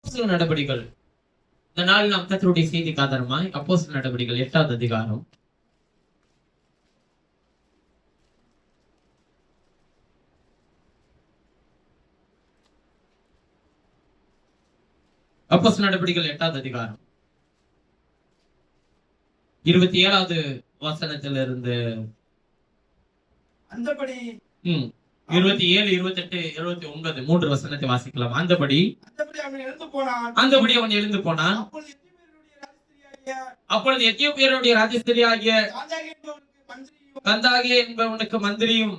அப்போஸ்தலர் நடபடிகள். இந்த நாள் நாம் கர்த்தருடைய செய்திக்கு ஆதாரமாய் அப்போஸ்தலர் நடபடிகள் 8வது அதிகாரம். அப்போஸ்தலர் நடபடிகள் 8வது அதிகாரம் 27வது வசனத்திலிருந்து அந்தபடி 27, 28, 29 3 வசனத்தை வாசிக்கலாம். அந்தபடி அவன் எழுந்து போனான். அப்பொழுது எத்தியோப்பியருடைய ராஜஸ்திரியாகிய கந்தாகிய என்பவனுக்கு மந்திரியும்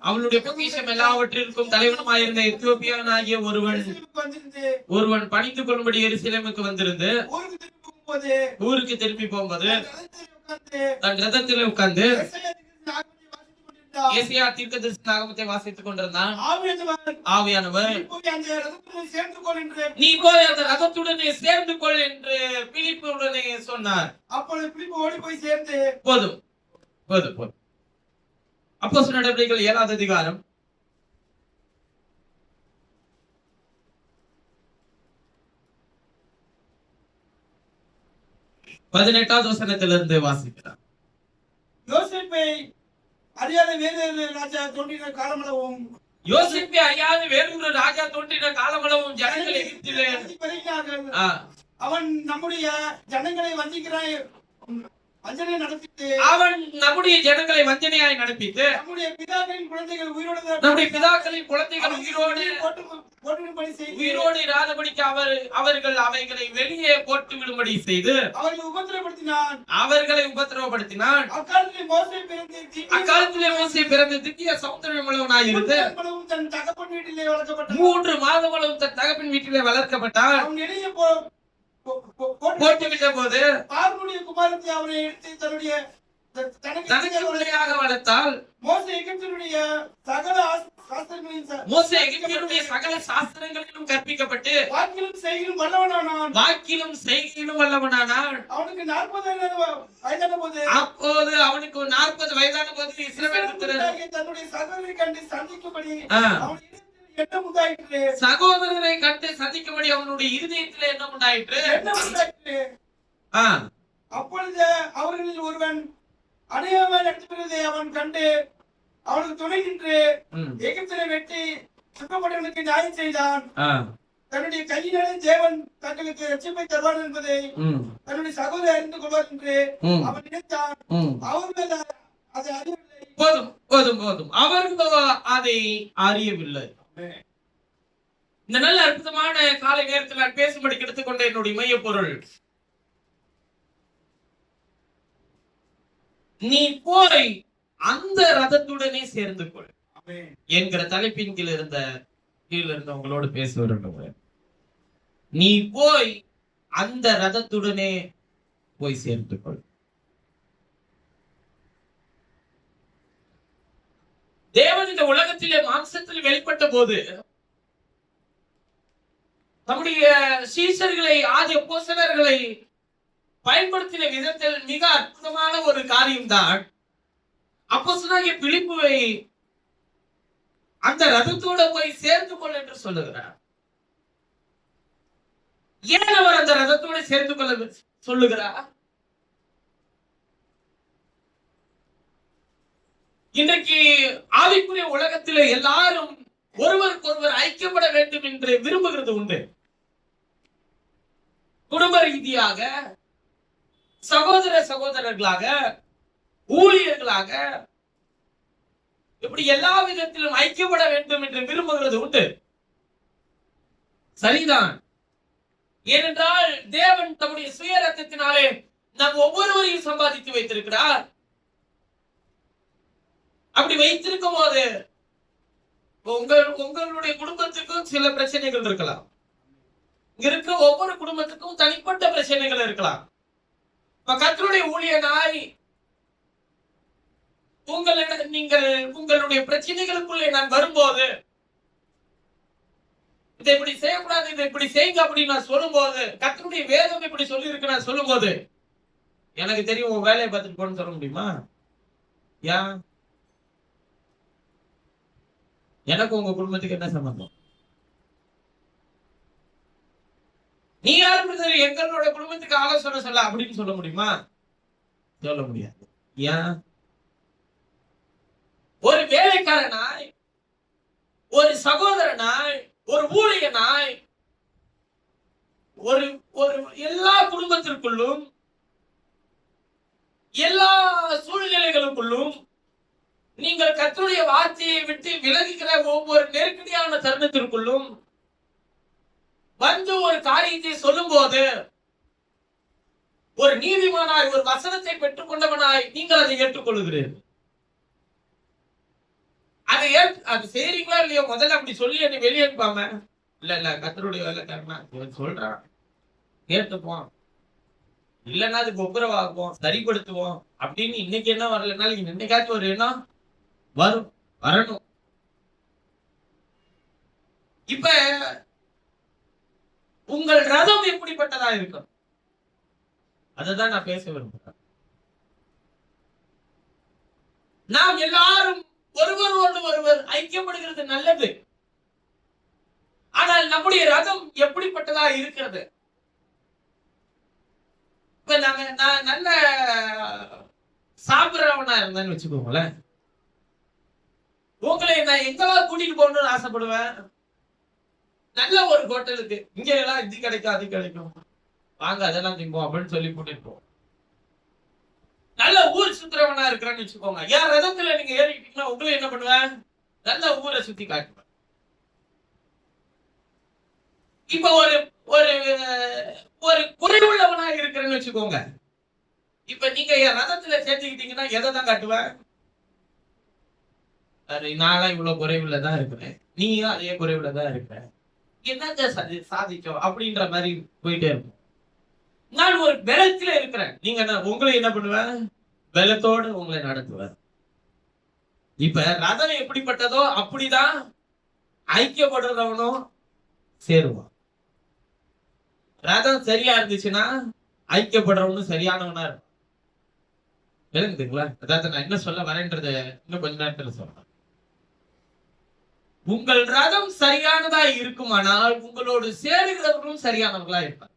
அவளுடைய பொக்கிஷம் எல்லாவற்றிற்கும் தலைவனுமாயிருந்த எத்தியோப்பியனாகிய ஒருவன் பணிந்து கொள்ளும்படி எருசலேமுக்கு வந்திருந்து ஊருக்கு திரும்பி போகும்போது தன் ரதத்திலே உட்கார்ந்து ஏசாயா தீர்க்கதரிசி நாகமத்தை வாசித்துக் கொண்டிருந்தான். ஆவியானவர் நீ போய் அந்த ரதத்துடனே சேர்ந்து கொள் என்று பிலிப்புடனே சொன்னார். அப்பொழுது பிலிப்பு ஓடி போய் சேர்ந்து போதும். அப்போஸ்தலர் நடபடிகள் 7வது அதிகாரம் 18வது வசனத்திலிருந்து வாசிக்கிறார். யோசேப்பை அறியாத வேறொரு ராஜா தோன்றின காலமளவும் ஜனங்கள் எகிப்திலே அவன் நம்முடைய ஜனங்களை வஞ்சிக்கிறாய் அவன் நம்முடைய ஜனங்களை வஞ்சனையாய் நடப்பித்து நம்முடைய பிதாக்களின் குழந்தைகள் உயிரோடு இராதபடிக்கு அவர்கள் அவைகளை வெளியே போட்டு விடும்படி செய்து அவர்களை உபத்திரவப்படுத்தினான். அக்காலத்திலே மோசே பிறந்து திவ்ய சௌந்தரியமுள்ளவனாய் இருந்து 3 மாதங்களும் தன் தகப்பன் வீட்டிலே வளர்க்கப்பட்டான். போட்டுவிட்ட போது பார்வோனுடைய குமாரத்தை அவனை எடுத்து தன்னுடைய தனக்குள்ளையாக வளர்த்தால் மோசே எகிப்தியருடைய சகல சாஸ்திரங்களிலும் கற்பிக்கப்பட்டு வாக்கிலும் செய்கையிலும் வல்லவனானான். அவனுக்கு 40 வயதான போது அப்போது அவனுக்கு 40 வயதான போது இஸ்ரவேல் தன்னுடைய சகோதரரை கண்டு சந்திக்கும்படி சகோதரரை கண்டு சந்திக்கும்படி அவனுடைய இருதயத்தில் என்ன உண்டாயிற்று. அப்பொழுது அவர்களில் ஒருவன் அநேகமாக நடத்துகிறதை அவன் கண்டு அவனுக்கு துணை நின்று எகிப்திலே வெட்டி சுற்றப்பட்டவனுக்கு நியாயம் செய்தான். தன்னுடைய கையினாலே தேவன் தங்களுக்கு ரட்சிப்பை தருவார் என்பதை தன்னுடைய சகோதரர் அறிந்து கொள்வார் என்று அவன் நினைத்தான். அவர்கள் அதை அறியவில்லை. போதும் அவர்களோ அதை அறியவில்லை. இந்த நல்ல அற்புதமான காலை நேரத்தில் நான் பேசும்படி எடுத்துக்கொண்ட என்னுடைய மைய பொருள், நீ போய் அந்த ரதத்துடனே சேர்ந்து கொள் என்கிற தலைப்பின் கீழ் இருந்த உங்களோடு பேச விரும்புகிறேன். நீ போய் அந்த ரதத்துடனே போய் சேர்ந்து கொள். தேவன் இந்த உலகத்திலே மாம்சத்தில் வெளிப்பட்ட போது நம்முடைய சீஷர்களை ஆதி அப்போஸ்தலர்களை பயன்படுத்தின விதத்தில் மிக அற்புதமான ஒரு காரியம்தான் அப்போஸ்தலனாகிய பிலிப்புவை அந்த ரதத்தோட போய் சேர்ந்து கொள் என்று சொல்லுகிறார். ஏன் அவர் அந்த ரதத்தோட சேர்ந்து கொள்ள சொல்லுகிறார்? இன்றைக்கு ஆவிக்குரிய உலகத்திலே எல்லாரும் ஒருவருக்கொருவர் ஐக்கியப்பட வேண்டும் என்று விரும்புகிறது உண்டு. குடும்ப ரீதியாக, சகோதரர்களாக, ஊழியர்களாக, இப்படி எல்லா விதத்திலும் ஐக்கியப்பட வேண்டும் என்று விரும்புகிறது உண்டு. சரிதான். ஏனென்றால் தேவன் தம்முடைய சுய ரத்தத்தினாலே நாம் ஒவ்வொருவரையும் சம்பாதித்து வைத்திருக்கிறார். அப்படி வைத்திருக்கும் போது உங்களுடைய குடும்பத்துக்கும் சில பிரச்சனைகள் இருக்கலாம். இங்க இருக்கிற ஒவ்வொரு குடும்பத்துக்கும் தனிப்பட்ட பிரச்சனைகள் இருக்கலாம். கர்த்தருடைய ஊழியனாய் உங்களுடைய பிரச்சனைகளுக்குள்ளே நான் வரும்போது இதை இப்படி செய்யக்கூடாது, இதை இப்படி செய்யுங்க அப்படின்னு நான் சொல்லும் போது, கர்த்தருடைய வேதம் இப்படி சொல்லி இருக்கு நான் சொல்லும் போது, எனக்கு தெரியும் உன் வேலையை பார்த்துட்டு போன்னு சொல்ல முடியுமா? ஏன்? எனக்கு உங்க குடும்பத்துக்கு என்ன சம்பந்தம்? நீ யாரு பிரதர் எங்களோட குடும்பத்துக்கு ஆலோசனை சொல்ல அப்படின்னு சொல்ல முடியுமா? சொல்ல முடியாது. ஏன்? ஒரு வேலைக்காரனாய், ஒரு சகோதரனாய், ஒரு ஊழியனாய், ஒரு எல்லா குடும்பத்திற்குள்ளும் எல்லா சூழ்நிலைகளுக்குள்ளும் நீங்கள் கர்த்தருடைய வார்த்தையை விட்டு விலகுகிற ஒவ்வொரு நெருக்கடியான தருணத்திற்குள்ளும் வந்து ஒரு காரியத்தை சொல்லும் போது ஒரு நீதிமானாய், ஒரு வசனத்தை பெற்றுக் கொண்டவனாய் நீங்கள் அதை ஏற்றுக்கொள்கிறீர்கள். அது செய்றீங்களா இல்லையோ, முதல்ல அப்படி சொல்லி என்னை வெளியே அனுப்பாம, இல்ல கர்த்தருடைய வேலைக்காரனா சொல்றான் ஏற்றுப்போம், இல்லைன்னா அதுக்கு ஒப்புரவாகுவோம், சரிப்படுத்துவோம் அப்படின்னு இன்னைக்கு என்ன வரலனாலும் இன்னைக்காச்சும் ஒரு எண்ணம் வரணும். இப்ப உங்கள் ரதம் எப்படிப்பட்டதா இருக்கும்? அததான் நான் பேச விரும்புகிறேன். நாம் எல்லாரும் ஒருவரோடு ஒருவர் ஐக்கியப்படுகிறது நல்லது. ஆனால் நம்முடைய ரதம் எப்படிப்பட்டதா இருக்கிறது? இப்ப நான் நல்ல சாப்பிடுறவனா இருந்தேன்னு வச்சுக்கோங்களேன், உங்களை நான் எங்கெல்லாம் கூட்டிட்டு போகணும்னு ஆசைப்படுவேன். நல்ல ஒரு ஹோட்டலுக்கு, இங்க எல்லாம் இது கிடைக்கும் அது கிடைக்கும், வாங்க அதெல்லாம் திம்போம் அப்படின்னு சொல்லி கூட்டிட்டு போவோம். நல்ல ஊர் சுத்துறவனா இருக்கிறேன்னு வச்சுக்கோங்க, என் ரதத்துல நீங்க ஏறிக்கிட்டீங்கன்னா உங்களை என்ன பண்ணுவேன், நல்ல ஊரை சுத்தி காட்டுவேன். இப்ப ஒரு ஒரு ஒரு குறைவுள்ளவனா இருக்கிறேன்னு வச்சுக்கோங்க, இப்ப நீங்க என் ரதத்துல சேர்த்துக்கிட்டீங்கன்னா எதை தான் காட்டுவேன், நான்லாம் இவ்வளவு குறைவுலதான் இருக்கிறேன், நீயும் அதே குறைவுலதான் இருக்கிற, என்னங்க சாதிச்சோம் அப்படின்ற மாதிரி போயிட்டே இருக்கும். நான் ஒரு பலத்துல இருக்கிறேன், நீங்க உங்களை என்ன பண்ணுவேன், பலத்தோடு உங்களை நடத்துவேன். இப்ப ரதம் எப்படிப்பட்டதோ அப்படிதான் ஐக்கியப்படுறவனும் சேருவான். ரதம் சரியா இருந்துச்சுன்னா ஐக்கியப்படுறவனும் சரியானவனா இருக்கும். விளங்குதுங்களா? அதாவது நான் என்ன சொல்ல வரேன்றத இன்னும் கொஞ்ச நேரத்துல சொல்றேன். உங்கள் ரதம் சரியானதா இருக்குமானால் உங்களோடு சேருகிறவர்களும் சரியானவர்களா இருப்பார்.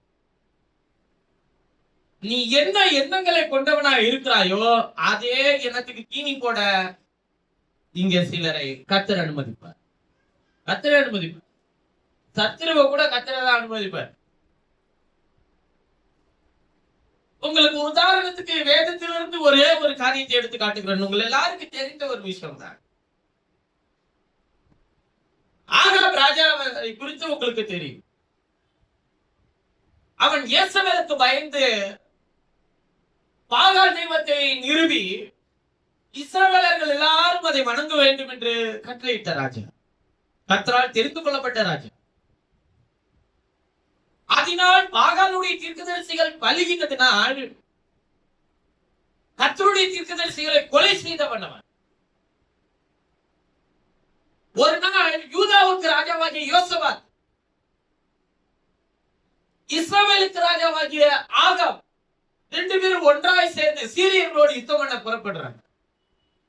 நீ என்ன எண்ணங்களை கொண்டவனா இருக்கிறாயோ அதே எண்ணத்துக்கு தீனி போட இங்க சிலரை கர்த்தர் அனுமதிப்பார். கர்த்தர் அனுமதிப்பார். சத்துருவை கூட கர்த்தர் தான் அனுமதிப்பார். உங்களுக்கு உதாரணத்துக்கு வேதத்திலிருந்து ஒரே ஒரு காரியத்தை எடுத்து காட்டுகிறேன். உங்கள் எல்லாருக்கும் தெரிந்த ஒரு விஷயம் தான். ஆகாப் ராஜாவை குறித்து உங்களுக்கு தெரியும். அவன் யேசபேலுக்கு பயந்து பாகால் தெய்வத்தை நிறுவி இஸ்ரவேலர்கள் எல்லாரும் அதை வணங்க வேண்டும் என்று கட்டளையிட்ட ராஜா, கர்த்தரால் தெரிந்து கொள்ளப்பட்ட ராஜா. அதனால் பாகாலுடைய தீர்க்கதரிசிகள் பலிகின்றதினால் கர்த்தருடைய தீர்க்கதரிசிகளை கொலை செய்தவன் அவன். ஒரு நாள் யூதாவுக்கு ராஜாவாகிய யோசபாத், இஸ்ரவேலுக்கு ராஜாவாகிய ஆகாப் ரெண்டு பேரும் ஒன்றாய் சேர்ந்து சீரியர்களோடு யுத்தம் பண்ண புறப்படுறாங்க.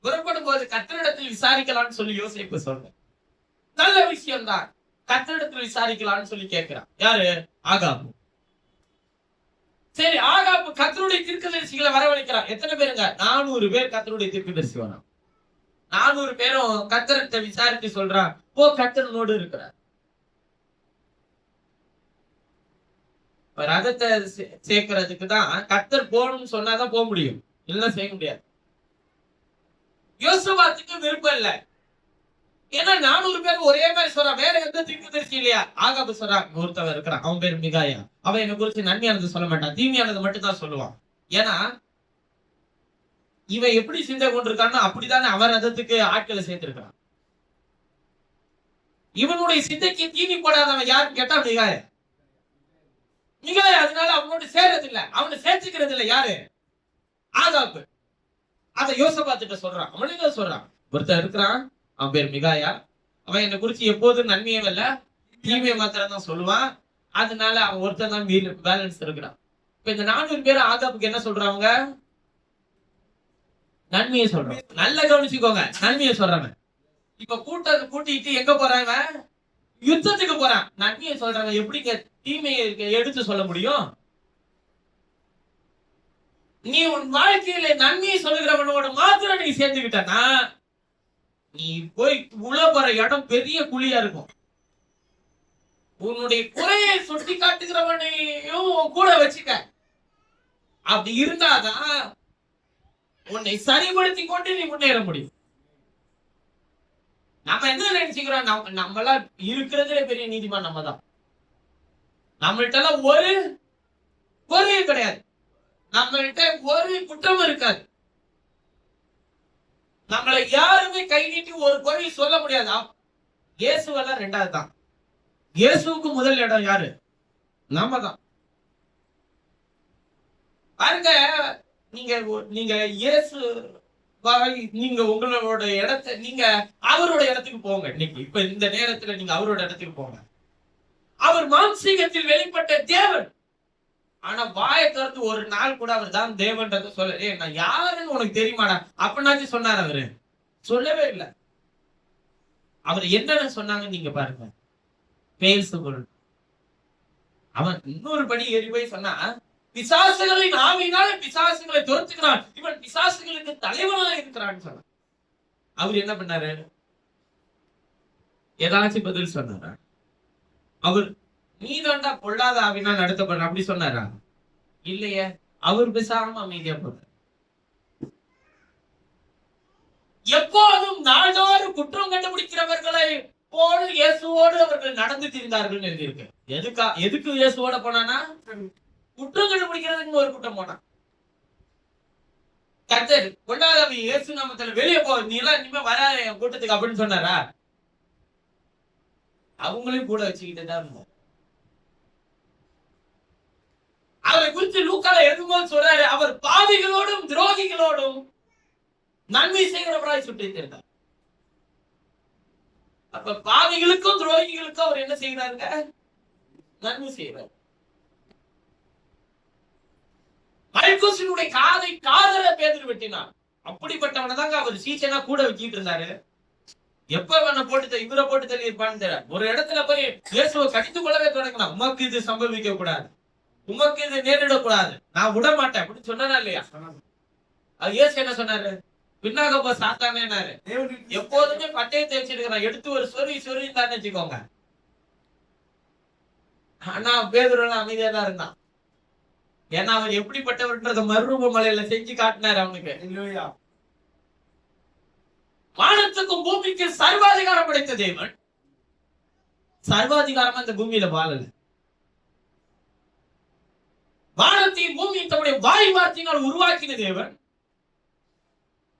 புறப்படும் போது கர்த்தரிடத்தில் விசாரிக்கலாம்னு சொல்லி யோசிப்பு சொல்றேன். நல்ல விஷயம் தான், கர்த்தரிடத்தில் விசாரிக்கலாம்னு சொல்லி கேட்கிறான். யாரு? ஆகாப். சரி, ஆகாப் கர்த்தருடைய தீர்க்கதரிசிகளை வரவழைக்கிறான். எத்தனை பேருங்க? 400 பேர் கர்த்தருடைய தீர்க்கதரிசி வரான். 400 பேரும் கர்த்தரை விசாரித்து சொல்றான், போ கர்த்தனோடு இருக்கிறார். ரதத்தை சேர்க்கிறதுக்கு தான் கர்த்தர் போகணும்னு சொன்னாதான் போக முடியும், இல்லைன்னா செய்ய முடியாது. யோசபாத்துக்கு விருப்பம் இல்லை. ஏன்னா 400 பேர் ஒரே மாதிரி சொல்றான், வேற எந்த தீர்க்கதரிசி இல்லையா? ஆகாபு சொல்றான், ஒருத்தவன் இருக்கிறான், அவன் பேர் மிகாயா. அவன் என்னை குறிச்சு நன்மையானது சொல்ல மாட்டான், தீமையானது மட்டும் தான் சொல்லுவான். ஏன்னா இவன் எப்படி சிந்தை கொண்டிருக்கான்னு அப்படித்தானே அவன் ரதத்துக்கு ஆட்களை சேர்த்திருக்கான். இவனுடைய சிந்தைக்கு தீனி போடாதவன் யாருன்னு கேட்டா மிகாயா. மிகாயா அதனால அவனோட சேர்றது இல்ல, அவனை சேர்த்துக்கிறது இல்ல. யாரு? ஆகாபு. அத யோசபாத்திட்ட சொல்றான். அவனுங்க சொல்றான், ஒருத்தர் இருக்கிறான், அவன் பேர் மிகாயா. அவன் என்னை குறிச்சு எப்போதும் நன்மையும் இல்ல தீமையை மாத்திரம் தான் சொல்லுவான். அதனால அவன் ஒருத்தர் தான் பேலன்ஸ் இருக்கிறான். இப்ப இந்த 400 பேர் ஆகாபுக்கு என்ன சொல்றாங்க? நன்மையை சொல்றாங்க. நல்ல கவனிச்சுக்கோங்க, நன்மையை சொல்றாங்க. இப்ப கூட்டிட்டு எங்க போறாங்க? யுத்தத்துக்கு போறான். நன்மையை சொல்றாங்க, எப்படிங்க தீமையை எடுத்து சொல்ல முடியும்? நீ உன் வாழ்க்கையில நன்மையை சொல்லுகிறவனோட மாத்திரம் நீ சேர்ந்துக்கிட்டனா நீ போய் உள்ள போற இடம் பெரிய குழியா இருக்கும். உன்னுடைய குறையை சுட்டி காட்டுகிறவனையும் கூட வச்சுக்க. அப்படி இருந்தாதான் உன்னை சரிபடுத்தி கொண்டு நீ முன்னேற முடியும். நம்ம என்ன நினைச்சுக்கிறோம், நம்மளாம் இருக்கிறதுல பெரிய நீதிமான் நம்ம தான். நம்மள்ட்ட எல்லாம் ஒரு குறையும் கிடையாது, நம்மள்ட்ட ஒரு குற்றம் இருக்காது. நம்மளை யாருமே கை நீட்டி ஒரு குறை சொல்ல முடியாது. இயேசுவெல்லாம் ரெண்டாவது தான். இயேசுவுக்கு முதல் இடம் யாரு? நாம தான். பாருங்க, நீங்க இயேசு நீங்க உங்களோட இடத்தை நீங்க அவரோட இடத்துக்கு போங்க. இன்னைக்கு இப்ப இந்த நேரத்துல நீங்க அவரோட இடத்துக்கு போங்க. அவர் மாம்சீகத்தில் வெளிப்பட்ட தேவன். ஆனா வாயை திறந்து ஒரு நாள் கூட அவர் தான் தேவன்றத சொல்ல, நான் யாருன்னு உனக்கு தெரியுமாடா அப்படின்னாச்சும் சொன்னார்? அவரு சொல்லவே இல்லை. அவர் என்னன்னு சொன்னாங்க நீங்க பாருங்க. பேசுபொருள். அவன் இன்னொரு படி ஏறி போய் சொன்னா, பிசாசுகளின் ஆவியினால பிசாசுகளை துரத்துக்கிறான், இவன் பிசாசுகளுக்கு தலைவனாக இருக்கிறான்னு சொன்னான். அவர் என்ன பண்ணாரு? ஏதாச்சும் பதில் சொன்னாரா? அவர் நீதாண்டா பொல்லாத ஆவினா நடத்தப்படுற அப்படி சொன்னாரா? இல்லையே. அவர் பேசாம அமைதியா போறார். எப்போதும் நாள்தோறும் குற்றம் கண்டுபிடிக்கிறவர்களை போடு இயேசுவோடு அவர்கள் நடந்து திரிந்தார்கள் எழுதியிருக்கு. எதுக்கு இயேசுவோட போனானா? குற்றம் கண்டுபிடிக்கிறதுக்கு ஒரு கூட்டம் போனான். கர்த்தர் பொல்லாதவி இயேசு நாமத்துல வெளியே போ, நீ எல்லாம் இனிமே வராத என் கூட்டத்துக்கு அப்படின்னு சொன்னாரா? அவங்களையும் கூட வச்சுக்கிட்டு தான் இருந்தார். அவரை குறித்து லூக்கால எழுதும்போது சொல்றாரு, அவர் பாவிகளோடும் துரோகிகளோடும் நன்மை செய்கிறவராய் சுட்டித் இருந்தார். அப்ப பாவிகளுக்கும் துரோகிகளுக்கும் அவர் என்ன செய்கிறாருங்க? நன்மை செய்கிறார். மல்குசினுடைய காதல பேதுரு வெட்டினார். அப்படிப்பட்டவனை தாங்க அவர் சீசனா கூட வச்சுக்கிட்டு இருந்தாரு. எப்ப வேணா இவரை போட்டு தள்ளி இருப்பான்னு தெரியல. ஒரு இடத்துல போய் இயேசுவை கடித்துக் கொள்ளவே தொடங்கினான். உமக்கு இது சம்பவிக்க கூடாது, உமக்கு இது நேரிடக்கூடாது, நான் விட மாட்டேன் அப்படின்னு சொன்னா இல்லையா? அது இயேசு என்ன சொன்னாரு? பின்னாக போ சாத்தானேனாரு. எப்போதுமே பட்டயத்தை வச்சிருக்கிறான், எடுத்து ஒரு சொறி தான் வச்சுக்கோங்க. ஆனா பேதுருலாம் அமைதியா தான் இருந்தான். ஏன்னா அவர் எப்படிப்பட்டவர்ன்றத மறுரூப மலையில செஞ்சு காட்டினாரு அவனுக்கு. வானத்துக்கும் பூமிக்கு சர்வாதிகாரம் படைத்த தேவன் சர்வாதிகாரமா இந்த பூமியில வாழல. வானத்தையும் பூமியை தம்முடைய வாய் வார்த்தையினால் உருவாக்கின தேவன்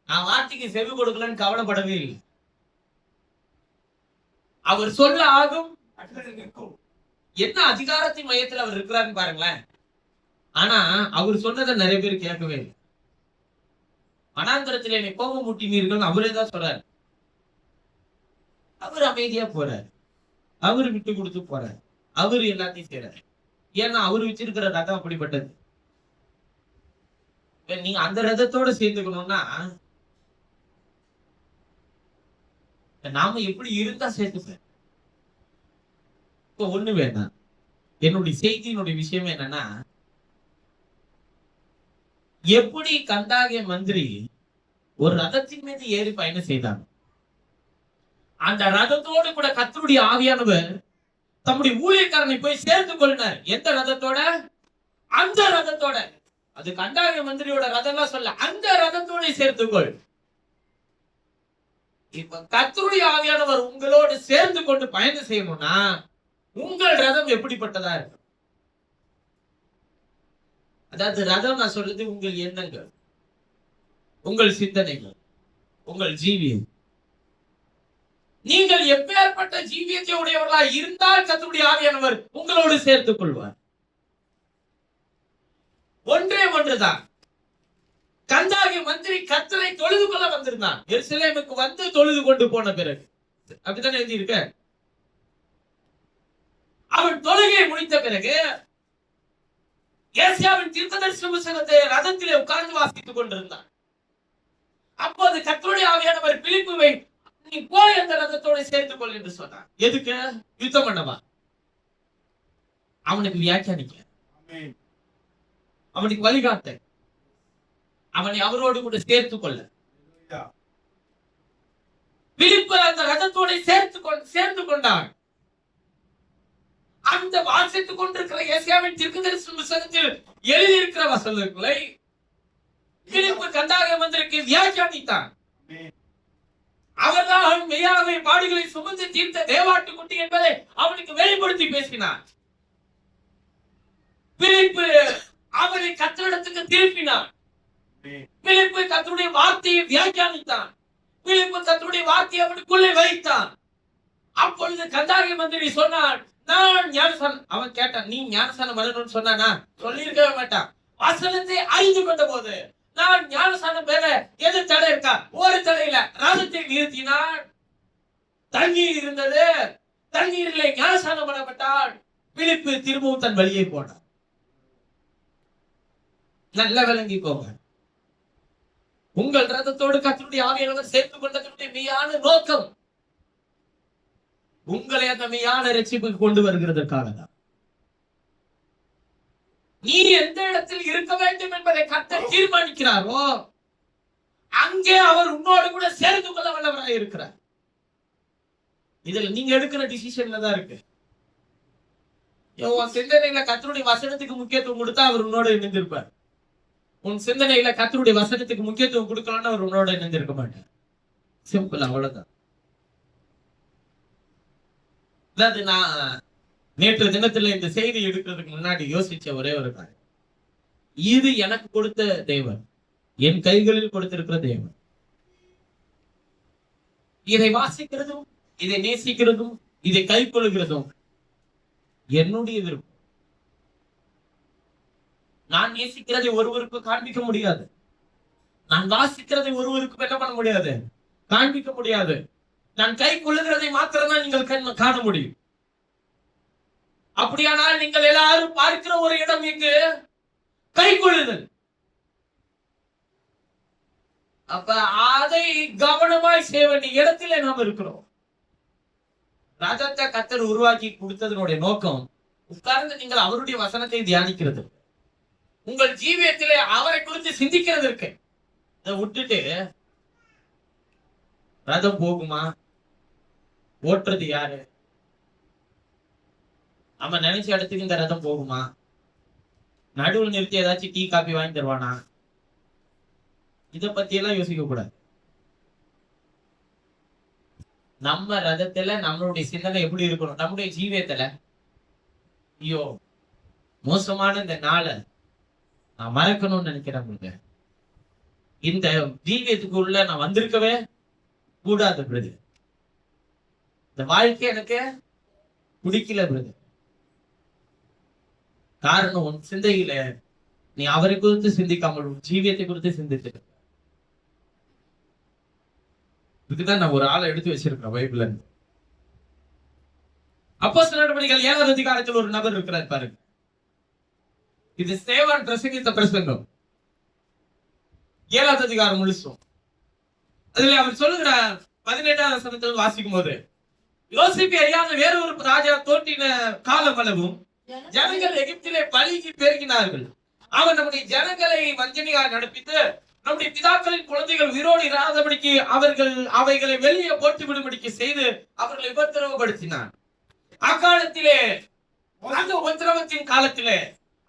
நான் வார்த்தைக்கு செவி கொடுக்கலன்னு கவலைப்படவே இல்லை. அவர் சொல்ல ஆகும். என்ன அதிகாரத்தின் மையத்தில் அவர் இருக்கிறாருன்னு பாருங்களேன். ஆனா அவர் சொன்னதை நிறைய பேர் கேட்கவே இல்லை. வனாந்தரத்தில் என்னை கோபம் மூட்டினீர்கள் அவரே தான் சொல்றாரு. அவர் அமைதியா போறாரு, அவரு விட்டு கொடுத்து போறாரு, அவரு எல்லாத்தையும் செய்யறாரு. ஏன்னா அவரு வச்சிருக்கிற ரதம் அப்படிப்பட்டது. நீங்க அந்த ரதத்தோட சேர்ந்துக்கணும்னா நாம எப்படி இருந்தா சேர்த்துப்பேன். இப்ப ஒண்ணு வேணாம். என்னுடைய செய்தியினுடைய விஷயம் என்னன்னா, எப்படி கந்தாகிய மந்திரி ஒரு ரதத்தின் மீது ஏறி பயணம் செய்தார், அந்த ரதத்தோடு கூட கர்த்தருடைய ஆவியானவர் தம்முடைய ஊழியக்காரனை போய் சேர்த்து கொள்ளினார். எந்த ரதத்தோட? அந்த ரதத்தோட. அது கந்தாகிய மந்திரியோட ரதம் சொல்ல, அந்த ரதத்தோட சேர்த்துக்கொள். இப்ப கர்த்தருடைய ஆவியானவர் உங்களோடு சேர்ந்து கொண்டு பயணம் செய்யணும்னா உங்கள் ரதம் எப்படிப்பட்டதா இருக்கு? அதாவது ரதம் நான் சொல்றது உங்கள் எண்ணங்கள், உங்கள் சிந்தனைகள், உங்கள் ஜீவியம். நீங்கள் எப்பேற்பட்ட ஜீவியத்தை உடையவர்களா இருந்தால் கர்த்தருடைய ஆவியானவர் உங்களோடு சேர்த்துக் கொள்வார். ஒன்றே ஒன்றுதான். கந்தாகிய மந்திரி கர்த்தரை தொழுது கொள்ள வந்திருந்தான். எருசலேமுக்கு வந்து தொழுது கொண்டு போன பிறகு அப்படித்தான் எழுதி இருக்க. அவன் தொழுகையை முடித்த பிறகு ஏசாயாவின் தீர்க்கதரிசன புத்தகத்தை ரதத்திலே உட்கார்ந்து வாசித்துக் கொண்டிருந்தான். அப்போது கர்த்தருடைய ஆவியானவர் பிலிப்புவை நீ போய் அந்த ரதத்தோட சேர்ந்து கொள் என்று சொன்னார். எதுக்கு? யுத்தம் பண்ணவா? அவனுக்கு வியாக்கியானிக்க, அவனுக்கு வழிகாட்ட, அவனை அவரோடு கூட சேர்த்து கொள்ள. பிலிப்பு அந்த ரதத்தோட சேர்ந்து கொண்டான். அந்த வாசித்துக் கொண்டிருக்கிற ஏசாயாவின் தீர்க்கதரிசன புத்தகத்தில் எழுதியிருக்கிற வசனங்களை பிலிப்பு கந்தாகிய மந்திரிக்கு வியாக்கியானித்தான். அவர்தான் மெய்யாகவே பாடுகளை சுமந்து தீர்த்த தேவாட்டுக்குட்டி என்பதை அவனுக்கு வெளிப்படுத்தி பேசினார். பிலிப்பு அவனை கர்த்தரிடத்துக்கு திருப்பினான். பிலிப்பு கர்த்தருடைய வார்த்தையை வியாக்கியானித்தான். பிலிப்பு கர்த்தருடைய வார்த்தையை அவனுக்குள்ளே வைத்தான். அப்பொழுது கந்தாகிய மந்திரி சொன்னான், நான் ஞானஸ்நானம். அவன் கேட்டான், நீ ஞானஸ்நானம் வரணும்னு சொன்னானா? சொல்லியிருக்கவே மாட்டான். வசனத்தை அறிந்து கொண்ட போது, நான் ஞானஸ்நானம் பெற எது தடை இருக்கா? ஒரு தடையில ரதத்தை நிறுத்தினான். தண்ணீர் இருந்தது, தண்ணீரிலே ஞானஸ்நானம் பண்ணப்பட்டான். பிலிப்பு திரும்பவும் தன் வழியை போனான். நல்ல விளங்கி போங்க. உங்கள் ரதத்தோடு கர்த்தருடைய ஆவியானவர் சேர்த்து கொண்டதனுடைய மெய்யான நோக்கம் உங்களை அந்த மெய்யான ரட்சிப்புக்கு கொண்டு வருகிறதற்காக தான். நீ எந்த இடத்தில் இருக்க வேண்டும் என்பதை கர்த்தர் தீர்மானிக்கிறாரோ அங்கே அவர் உன்னோடு கூட சேர்ந்து கொள்ள வல்லவராக இருக்கிறார். இதுல நீங்க எடுக்கிற டிசிஷன்ல தான் இருக்கு. உன் சிந்தனையில கர்த்தருடைய வசனத்துக்கு முக்கியத்துவம் கொடுத்தா அவர் உன்னோட இணைந்திருப்பார். உன் சிந்தனையில கர்த்தருடைய வசனத்துக்கு முக்கியத்துவம் கொடுக்கலன்னா அவர் உன்னோட இணைந்திருக்க மாட்டார். சிம்பிள், அவ்வளவுதான். அதாவது நான் நேற்று தினத்துல இந்த செய்தி எடுக்கிறதுக்கு முன்னாடி யோசிச்ச ஒரே ஒரு காரியம், இது எனக்கு கொடுத்த தேவன், என் கைகளில் கொடுத்திருக்கிற தேவன். இதை வாசிக்கிறதும், இதை நேசிக்கிறதும், இதை கை கொள்கிறதும் என்னுடைய விருப்பம். நான் நேசிக்கிறதை ஒருவருக்கு காண்பிக்க முடியாது. நான் வாசிக்கிறதை ஒருவருக்கு என்ன பண்ண முடியாது, காண்பிக்க முடியாது. நான் கை கொள்ளுகிறதை மாத்திரம்தான் நீங்கள் காண முடியும். அப்படியானால் நீங்கள் எல்லாரும் பார்க்கிற ஒரு இடம் இங்கு கை கொள்ளுதல். அப்ப அதை கவனமாய் செய்ய வேண்டிய இடத்திலே நாம் இருக்கிறோம். ராஜாத்த கர்த்தர் உருவாக்கி கொடுத்ததனுடைய நோக்கம் உட்கார்ந்து நீங்கள் அவருடைய வசனத்தை தியானிக்கிறது, உங்கள் ஜீவியத்திலே அவரை குறித்து சிந்திக்கிறது இருக்கு. இதை விட்டுட்டு ரதம் போகுமா, ஓட்டுறது யாரு, நம்ம நினைச்ச இடத்துக்கு இந்த ரதம் போகுமா, நடுவில் நிறுத்தி ஏதாச்சும் டீ காபி வாங்கி தருவானா, இத பத்தி எல்லாம் யோசிக்க கூடாது. நம்ம ரதத்துல நம்மளுடைய சிந்தனை எப்படி இருக்கணும், நம்முடைய ஜீவியத்துல ஐயோ மோசமான இந்த நாளை நான் மறக்கணும்னு நினைக்கிறேன். இந்த ஜீவியத்துக்குள்ள நான் வந்திருக்கவே கூடாது பிரதர். இந்த வாழ்க்கை எனக்கு பிடிக்கல பிரதர். காரணம் உன் சிந்தையில நீ அவரை குறித்து சிந்திக்காமல் உன் ஜீவியத்தை குறித்து சிந்தித்து. இதுதான் நான் ஒரு ஆளை எடுத்து வச்சிருக்கிறேன் பைபிள்ல இருந்து. அப்போஸ்தலர் நடவடிக்கைகள் 7வது அதிகாரத்தில் ஒரு நபர் இருக்கிறார் பாருங்க. இது ஸ்தேவான் பிரசங்கித்த பிரசங்கம். 7வது அதிகாரம் முழுசும். அதுல அவர் சொல்லுகிறார் 18வது வசனத்தில் வாசிக்கும் போது, யோசிப்பை அறியாத வேறொரு ராஜா தோன்றின காலம் அளவும் ஜனங்கள் எகிப்திலே பலிக்கு பெருகினார்கள். அவன் நம்முடைய ஜனங்களை வஞ்சனையாக நடப்பித்து நம்முடைய பிதாக்களின் குழந்தைகள் உயிரோடு இராதபடிக்கு அவைகளை வெளியே போட்டு விடும்படிக்கு செய்து அவர்களை உபத்திரவப்படுத்தினான். அக்காலத்திலே அந்த உபத்திரவத்தின் காலத்திலே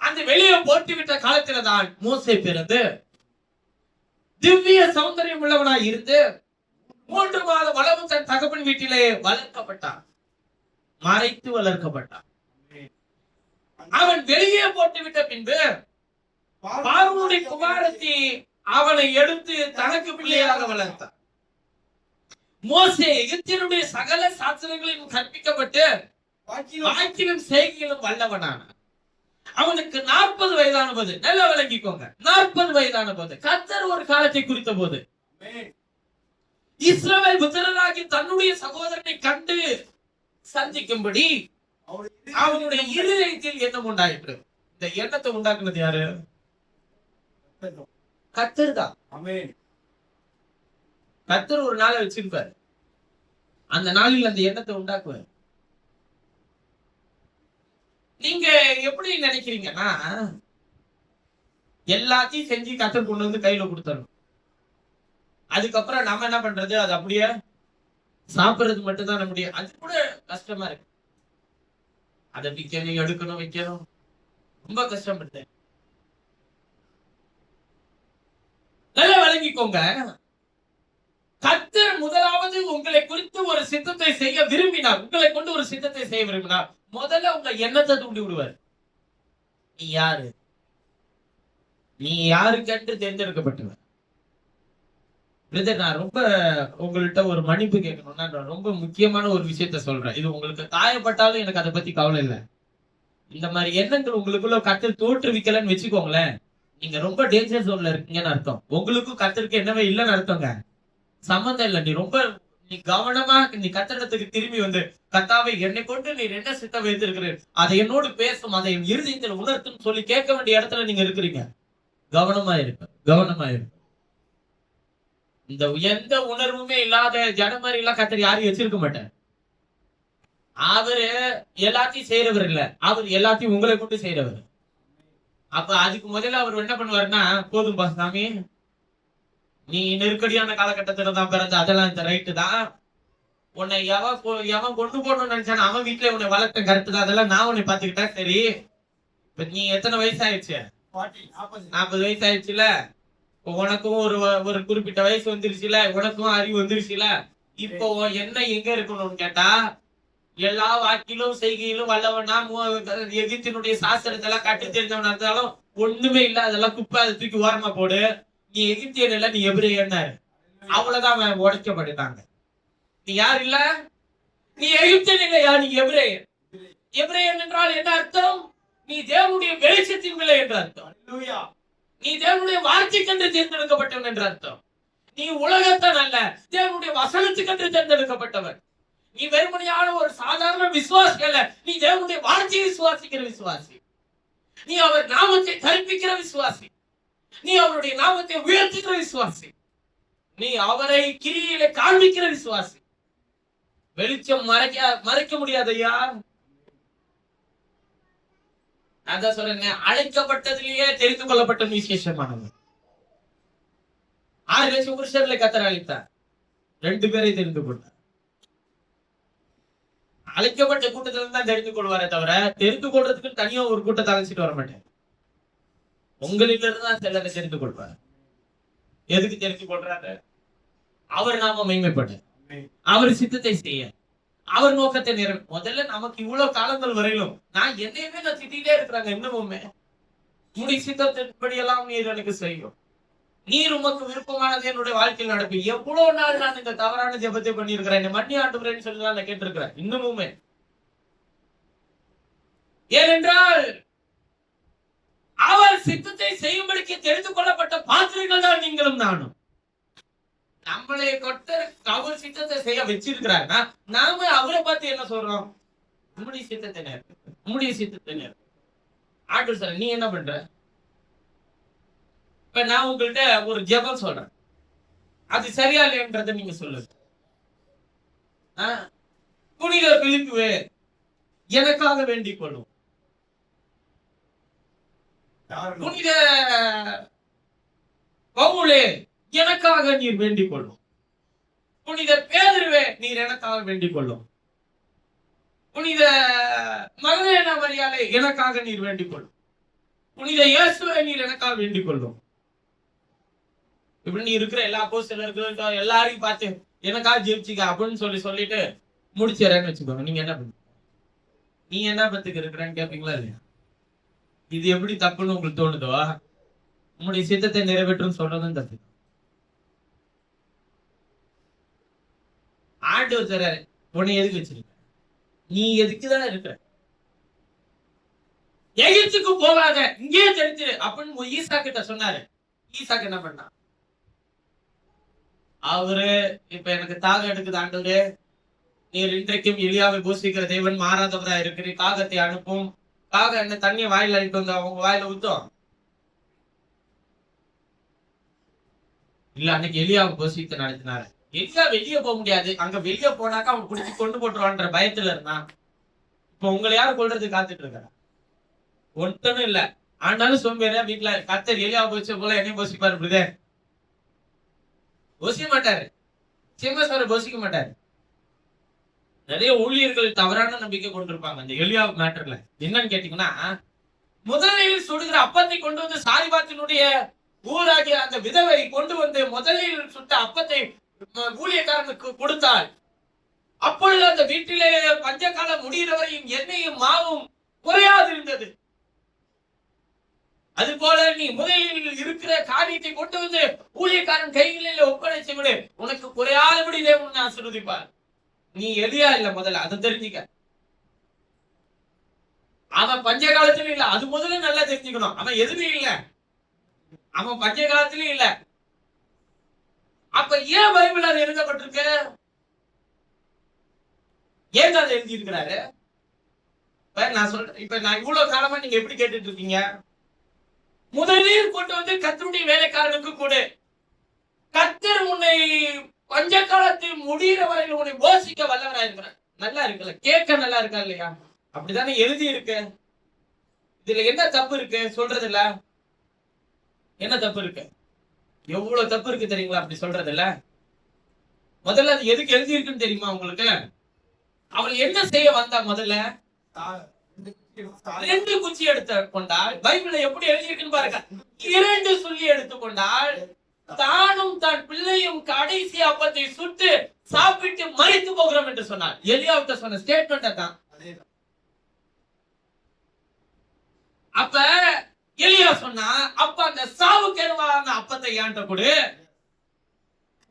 அந்த வெளியே போட்டுவிட்ட காலத்தில தான் மோசே பிறந்து திவ்ய சௌந்தரியம் உள்ளவனாய் இருந்து 3 மாத வளவும் தன் தகப்பன் வீட்டிலே வளர்க்கப்பட்டான், மறைத்து வளர்க்கப்பட்டான். அவன் வெளியே போட்டுவிட்ட பின்பு பார்வோனுடைய குமாரத்தி அவனை எடுத்து தனக்கு பிள்ளையாக வளர்த்தான். மோசே எகிப்தியருடைய சகல சாஸ்திரங்களையும் கற்பிக்கப்பட்டு வாக்கிலும் செய்கையிலும் வல்லவனான. அவனுக்கு 40 வயதான போது, நல்லா விளங்கிக்கோங்க, 40 வயதான போது கர்த்தர் ஒரு காலத்தை குறித்த போது இஸ்ரவேல் புத்திரராகி தன்னுடைய சகோதரனை கண்டு சந்திக்கும்படி அவனுடைய இருதயத்தில் எண்ணம் உண்டாயிற்று. இந்த எண்ணத்தை உண்டாக்குனது யாரு? கர்த்தர் தான். கர்த்தர் ஒரு நாளை வச்சிருப்பாரு. அந்த நாளில் அந்த எண்ணத்தை உண்டாக்குவார். நீங்க எப்படி நினைக்கிறீங்கன்னா, எல்லாத்தையும் செஞ்சு கர்த்தர் கொண்டு வந்து கையில கொடுத்தணும். அதுக்கப்புறம் நம்ம என்ன பண்றது? அது அப்படியே சாப்பிடுறது மட்டும் தான் நம்முடைய, அது கூட கஷ்டமா இருக்கு. அதை விற்கணும், எடுக்கணும், வைக்கணும், ரொம்ப கஷ்டப்பட்டேன். நல்லா வழங்கிக்கோங்க. கர்த்தர் முதலாவது உங்களை குறித்து ஒரு சித்தத்தை செய்ய விரும்பினார், உங்களை கொண்டு ஒரு சித்தத்தை செய்ய விரும்பினார். முதல்ல உங்க எண்ணத்தை தூண்டி விடுவார். நீ யாரு? நீ யாருக்கென்று தேர்ந்தெடுக்கப்பட்டவர்? பிரதர், நான் ரொம்ப உங்கள்கிட்ட ஒரு மன்னிப்பு கேட்கணும்னா, நான் ரொம்ப முக்கியமான ஒரு விஷயத்த சொல்றேன். இது உங்களுக்கு காயப்பட்டாலும் எனக்கு அதை பத்தி கவலை இல்லை. இந்த மாதிரி எண்ணங்கள் உங்களுக்குள்ள கர்த்தர் தோற்றுவிக்கலன்னு வச்சுக்கோங்களேன், நீங்க ரொம்ப டேஞ்சர் ஜோன்ல இருக்கீங்கன்னு அர்த்தம். உங்களுக்கும் கர்த்தருக்கு என்னவே இல்லைன்னு அர்த்தங்க. சம்பந்தம் இல்லை. நீ கவனமா நீ கர்த்தரிடத்துக்கு திரும்பி வந்து, கர்த்தாவே என்னை கொண்டு நீர் என்ன சித்தம் வைத்திருக்கிறீர், அதை என்னோடு பேசும், அதை என் இருதயத்தில் உணர்த்துன்னு சொல்லி கேட்க வேண்டிய இடத்துல நீங்க இருக்கிறீங்க. கவனமா இருக்க, கவனமா இருக்க. இந்த எந்த உணர்வுமே இல்லாத ஜன மாதிரி எல்லாம் கர்த்தர் யாரையும் வச்சிருக்க மாட்டார். அவரு எல்லாத்தையும் செய்யறவர் இல்ல, அவர் எல்லாத்தையும் உங்களை கொண்டு செய்யறவர். அப்ப அதுக்கு முதல்ல அவர் என்ன பண்ணுவாருன்னா, போதும்பா சாமி, நீ நெருக்கடியான காலகட்டத்துல தான் பிறந்த, அதெல்லாம் இந்த ரைட்டு தான். உன்னை எவன் கொண்டு போடணும்னு நினைச்சான், அவன் வீட்டுல உன்னை வளர்த்த கருத்து தான், அதெல்லாம் நான் உன்னை பாத்துக்கிட்டா சரி. இப்ப நீ எத்தனை வயசு ஆயிடுச்சு? 40 வயசு ஆயிடுச்சுல. உனக்கும் ஒரு குறிப்பிட்ட வயசு வந்துருச்சுல, உனக்கும் அறிவு வந்துருச்சுல. இப்போ என்ன எங்க இருக்கணும்னு கேட்டா, எல்லா வாக்கிலும் செய்கையிலும் வல்லவனா, எகிப்தினுடைய சாஸ்திரத்தெல்லாம் கட்டு தெரிஞ்சவனா இருந்தாலும் ஒண்ணுமே இல்ல, அதெல்லாம் குப்பை, அதை தூக்கி ஓரமா போடு. நீ எகிப்தியன் இல்ல, நீ எபிரேயன்னாரு. அவ்வளவுதான் அவன் உடைக்கப்பட்டாங்க. நீ யார் இல்ல? நீ எகிப்தியன் இல்லையா, நீ எபிரேயன். எபிரேயன் என்றால் என்ன அர்த்தம்? நீ தேவனுடைய வெளிச்சத்தின் பிள்ளை என்று அர்த்தம். நீ தேவனுடைய வார்த்தைக்கென்று தேர்ந்தெடுக்கப்பட்டவன் என்று அர்த்தம். நீ உலகத்தான் அல்ல, தேவனுடைய வசனத்துக்கென்று தேர்ந்தெடுக்கப்பட்டவன். நீ வெறுமனையான ஒரு சாதாரண விசுவாசி அல்ல, நீ தேவனுடைய வார்த்தையை விசுவாசிக்கிற விசுவாசி. நீ அவர் நாமத்தை கற்பிக்கிற விசுவாசி. நீ அவருடைய நாமத்தை உயர்த்துகிற விசுவாசி. நீ அவரை கிரியிலே காண்பிக்கிற விசுவாசி. வெளிச்சம் மறைக்க முடியாதையா. அதான் சொல்றேங்க, அழைக்கப்பட்டதிலேயே தெரிந்து கொள்ளப்பட்ட விசேஷமானவர். 6 லட்சம் புருஷர்களை கர்த்தர் அழைத்தார், 2 பேரை தெரிந்து கொண்டார். அழைக்கப்பட்ட கூட்டத்துல தான் தெரிந்து கொள்வாரே தவிர, தெரிந்து கொள்றதுக்கு தனியா ஒரு கூட்டத்தை அழைச்சிட்டு வர மாட்டேன். உங்களிலிருந்து தான் சிலரை தெரிந்து கொள்வார். எதுக்கு தெரிந்து கொள்றாரு? அவர் நாம மகிமைப்பட, அவர் சித்தத்தை செய்ய, அவர் நோக்கத்தை நிறைவேற்ற. முதல்ல நமக்கு இவ்வளவு காலங்கள் வரையிலும் நான் என்னையுமே நான் திட்டிகிட்டே இருக்கிறாங்க, இன்னமுமே முடி சித்தத்தின்படி எல்லாம் நீர் எனக்கு செய்யும், நீர் உமக்கு விருப்பமானது என்னுடைய வாழ்க்கையில் நடப்பு. எவ்வளவு நாள் நான் இந்த தவறான ஜெபத்தை பண்ணியிருக்கிறேன், என்ன மன்னி ஆண்டுகிறேன்னு சொல்லி நான் கேட்டிருக்கிறேன் இன்னமுமே. ஏனென்றால் அவர் சித்தத்தை செய்யும்படிக்கு தெரிந்து கொள்ளப்பட்ட பாத்திரங்கள் தான் நீங்களும் நானும். நம்மளை கொட்ட அவர் சித்தத்தை செய்ய வச்சிருக்கிறாருன்னா நாம அவரை பார்த்து என்ன சொல்றோம்? உம்முடைய சித்தத்தை நேர், உம்முடைய சித்தத்தை நேர். ஆண்டு சார், நீ என்ன பண்ற? இப்ப நான் உங்கள்கிட்ட ஒரு ஜெபம் சொல்றேன், அது சரியா இல்லையன்றத நீங்க சொல்லுங்க. புனித பிலிப்புவே எனக்காக வேண்டிக் கொள்ளும், புனித பவுலே எனக்காக நீர் வேண்டிக் கொள்ளும், புனித பேதுருவே நீர் எனக்காக வேண்டிக் கொள்ளும், புனித மகதலேனா மரியாளே எனக்காக நீர் வேண்டிக் கொள்ளும், புனித இயேசுவே நீர் எனக்காக வேண்டிக் கொள்ளும். இப்படி நீ இருக்கிற எல்லா அப்போஸ்தலர்களும் எல்லாரையும் பார்த்து எனக்காக ஜெபிச்சுக்க அப்படின்னு சொல்லிட்டு முடிச்சிடறேன்னு வச்சுக்கோங்க. நீங்க என்ன பண்ணுங்க? நீ என்ன பத்துக்கு இருக்கிறேன்னு கேட்பீங்களா இல்லையா? இது எப்படி தப்புன்னு உங்களுக்கு தோணுதோ, உங்களுடைய சித்தத்தை நிறைவேற்றும் சொல்றதும் தப்பு. ஆண்டவர் சொல்றாரு, உன்னை எதுக்கு வச்சிருக்க? நீ எதுக்குதான் இருக்கிற? எகிப்துக்கு போகாத, இங்கே தெரிஞ்சிரு அப்படின்னு ஈசா கிட்ட சொன்னாரு. ஈசாக்கு என்ன பண்ணா? அவரு இப்ப எனக்கு தாக எடுக்குது ஆண்டவரே, நீர் இன்றைக்கும் எலியாவை பூசிக்கிற தேவன் மாறாதவரா இருக்கிற, காகத்தை அனுப்பும், காக என்ன தண்ணிய வாயில அழிட்டு வந்து அவங்க வாயில ஊத்தும். இல்ல, அன்னைக்கு எலியாவை பூசித்து நடத்தினாரு. எலியா வெளியே போக முடியாது. அங்க வெளியே போனாக்கா அவன் குடிச்சு கொண்டு போட்டுருவான்ற பயத்துல இருந்தான். இப்ப உங்களை யாரு கொல்றதுக்கு காத்துட்டு இருக்க? ஒருத்தனும் இல்ல. ஆனாலும் சோம்பேறியா வீட்டுல கர்த்தர் எலியா போச்சு போல என்னையும் போசிப்பாரு. இப்படிதே போசிக்க மாட்டாரு. சிம்மஸ்வர போசிக்க மாட்டாரு. நிறைய ஊழியர்கள் தவறான நம்பிக்கை கொண்டிருப்பாங்க அந்த எலியா மேட்டர்ல. என்னன்னு கேட்டீங்கன்னா, முதலில் சுடுகிற அப்பத்தை கொண்டு வந்து சாரிபாத்தினுடைய ஊராகிய அந்த விதவை கொண்டு வந்து முதலில் சுட்ட அப்பத்தை ஊழியக்காரனுக்கு கொடுத்தாள். அப்பொழுது அந்த வீட்டிலே பஞ்சகாலம் முடிகிறவரையும் எண்ணெயும் மாவும் குறையாது இருந்தது. அது போல நீ முதலில் இருக்கிற காரியத்தை கொண்டு வந்து ஊழியக்காரன் கைகளில் ஒப்படைச்சு விடு, உனக்கு குறையாதபடி தேவன் ஆசீர்வதிப்பார். நீ எலியா இல்ல, முதல்ல அதை தெரிஞ்சுக்க. அவன் பஞ்ச காலத்திலும் இல்ல, அது முதல்ல நல்லா தெரிஞ்சுக்கணும். அவன் எதுவுமே இல்ல, அவன் பஞ்ச காலத்திலும் இல்ல. அப்ப ஏன் பைபிள் அது எழுதப்பட்டிருக்கு? ஏன் அதை எழுதி இருக்கிறாரு? நான் சொல்றேன், இப்ப நான் இவ்வளவு காலமா நீங்க எப்படி கேட்டுட்டு இருக்கீங்க? முதலில் கொண்டு வந்து கர்த்தருடைய வேலைக்காரனுக்கு கொடு. கர்த்தர் உன்னை பஞ்ச காலத்தில் முடிகிற வரையில் உன்னை போஷிக்க வல்லவராயிருக்கிறார். நல்லா இருக்குல்ல, கேட்க நல்லா இருக்கா இல்லையா? அப்படித்தானே எழுதி இருக்கு. இதுல என்ன தப்பு இருக்கு சொல்றது இல்ல? என்ன தப்பு இருக்கு? எவ்வளவு தப்பு இருக்கு தெரியுங்களா அப்படி சொல்றது இல்ல? முதல்ல அது எதுக்கு எழுதி இருக்குன்னு தெரியுமா உங்களுக்கு? அவள் என்ன செய்ய வந்தா? முதல்ல 2 குச்சி எடுத்து கொண்டாள். பைபிள்ல எப்படி எழுதியிருக்குன்னு பாருங்க. 2 சொல்லி எடுத்துக்கொண்டாள். தானும் தான் பிள்ளையும் கடைசி அப்பத்தை சுட்டு சாப்பிட்டு மரித்து போகிறோம் என்று சொன்னார். எலியாவிட்ட சொன்ன ஸ்டேட்மெண்ட் தான். அப்ப எலியா சொன்னா, அப்ப அந்த சாவுக்கு ஏதுவான அப்பத்தை ஏன்ட்ட கொடு,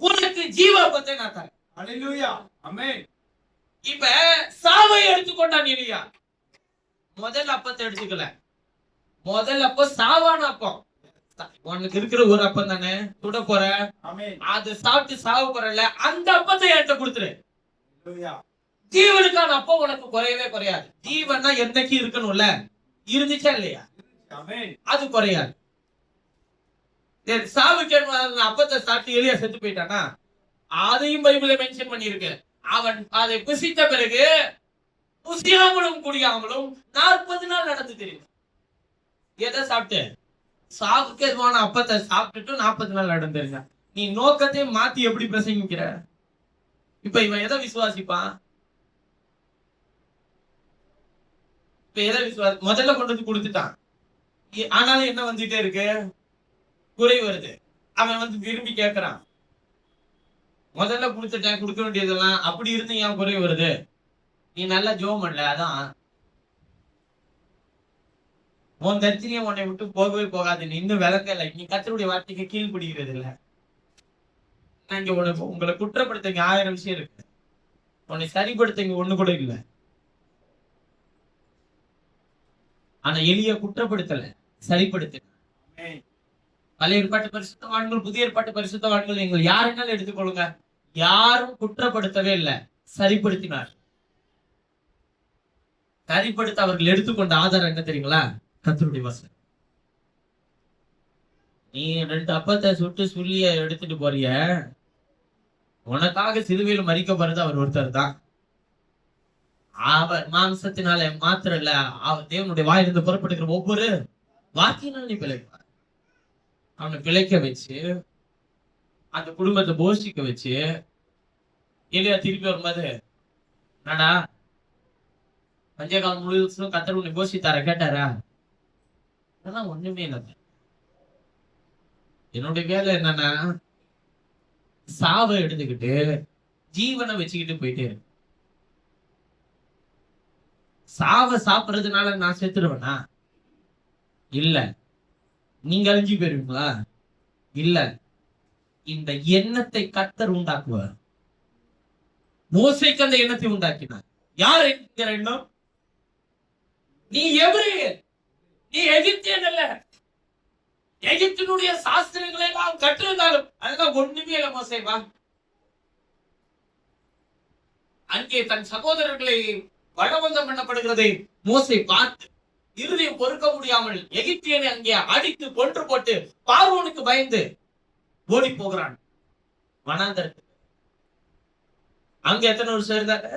உனக்கு ஜீவ அப்பத்தை நான் தரேன். அல்லேலூயா, ஆமென். இப்ப சாவை எடுத்துக்கொண்டான் எலியா. முதல் அப்பத்தை எடுத்துக்கல. முதல் அப்பம் சாவான அப்பம். உனக்கு இருக்கிற ஒரு அப்பம் தானே சுட போற, அது சாப்பிட்டு சாவு போறல, அந்த அப்பத்தை என்கிட்ட கொடுத்துரு. ஜீவனுக்கான அப்பம் உனக்கு குறையவே குறையாது. ஜீவன்னா என்னைக்கு இருக்கணும்ல, இருந்துச்சா இல்லையா? அது குறையாது. சாவுக்கு அப்பத்தை சாப்பிட்டு எலியா செத்து போயிட்டானா, அதையும் பைபிள்ல மென்ஷன் பண்ணிருக்கு. அவன் அதை புசித்த பிறகு புசியாமலும் குடியாமலும் 40 நாள் நடந்து தெரியும். எதை சாப்பிட்டு? சாவுக்கு எதுவான அப்பத்தை சாப்பிட்டுட்டு 40 நாள் நடந்துருங்க. நீ நோக்கத்தை மாத்தி எப்படி பிரசங்கிக்கிற? இப்ப இவன் எதை விசுவாசிப்பான்? இப்ப எதை விசுவாசி? முதல்ல கொண்டு வந்து கொடுத்துட்டான். ஆனாலும் என்ன வந்துட்டே இருக்கு? குறை வருது. அவன் வந்து விரும்பி கேட்கிறான். முதல்ல கொடுத்துட்டேன், கொடுக்க வேண்டியதெல்லாம். அப்படி இருந்து ஏன் குறை வருது? நீ நல்லா ஜோம் பண்ணல, அதான் உன் தரிசனியம் உன்னை விட்டு போகவே போகாது. நீ இன்னும் விளங்கல. நீ கர்த்தருடைய வார்த்தைக்கு கீழ்படுகிறது இல்ல. இங்க உங்களை குற்றப்படுத்த 1000 விஷயம் இருக்கு. உன்னை சரிப்படுத்த ஒண்ணு கூட இல்லை. ஆனா எலியா குற்றப்படுத்தல, சரிப்படுத்த. பழைய ஏற்பாட்டு பரிசுத்தவான்கள், புதிய ஏற்பாட்டு பரிசுத்தவான்கள், நீங்கள் யாருன்னாலும் எடுத்துக்கொள்ளுங்க, யாரும் குற்றப்படுத்தவே இல்லை, சரிப்படுத்தினார். சரிப்படுத்த அவர்கள் எடுத்துக்கொண்ட ஆதாரம் என்ன தெரியுங்களா? கர்த்தருடைய வசனம். நீ 2 அப்பத்தை சுட்டு சொல்லிய எடுத்துட்டு போறிய, உனக்காக சிலுவையில் மரிக்கப்படுறது அவர் ஒருத்தர் தான். அவர் மாம்சத்தினால மாத்திரம் இல்ல, அவர் தேவனுடைய வாயிலிருந்து புறப்படுகிற ஒவ்வொரு வாக்கியனாலும் நீ பிழைப்பார். அவனை பிழைக்க வச்சு அந்த குடும்பத்தை போஷிக்க வச்சு எலியா திருப்பி வரும்போது, நாடா பஞ்சகாலம் முழுவதும் கர்த்தர் உன்னை போஷித்தார கேட்டாரா? அதெல்லாம் ஒண்ணுமே இல்லை. என்னுடைய வேலை என்னன்னா, சாவை எடுத்துக்கிட்டு ஜீவனை வச்சுக்கிட்டு போயிட்டே இருக்கு. சாவை சாப்பிடுறதுனால நான் செத்துருவேனா? இல்ல. நீங்க அழிஞ்சு போயிருவீங்களா? இல்ல. இந்த எண்ணத்தை கர்த்தர் உண்டாக்குவார். மோசேக்கு அந்த எண்ணத்தை உண்டாக்கினார். யார் என்கிற எண்ணம்? நீ எபிரேயன், நீ எகிப்தியன் அல்ல. எகிப்தினுடைய சாஸ்திரங்களை எல்லாம் கற்றிருந்தாலும் அதெல்லாம் ஒண்ணுமே இல்ல. மோசேவா அங்கே தன் சகோதரர்களை பலவந்தம் பண்ணப்படுகிறதை மோசே பார்த்து இறுதியும் பொறுக்க முடியாமல் எகிப்தியனை அங்கே அடித்து கொன்று போட்டு பார்வோனுக்கு பயந்து ஓடி போகிறான் வனாந்தரத்துக்கு. அங்க எத்தனை வருஷம் இருந்தாங்க?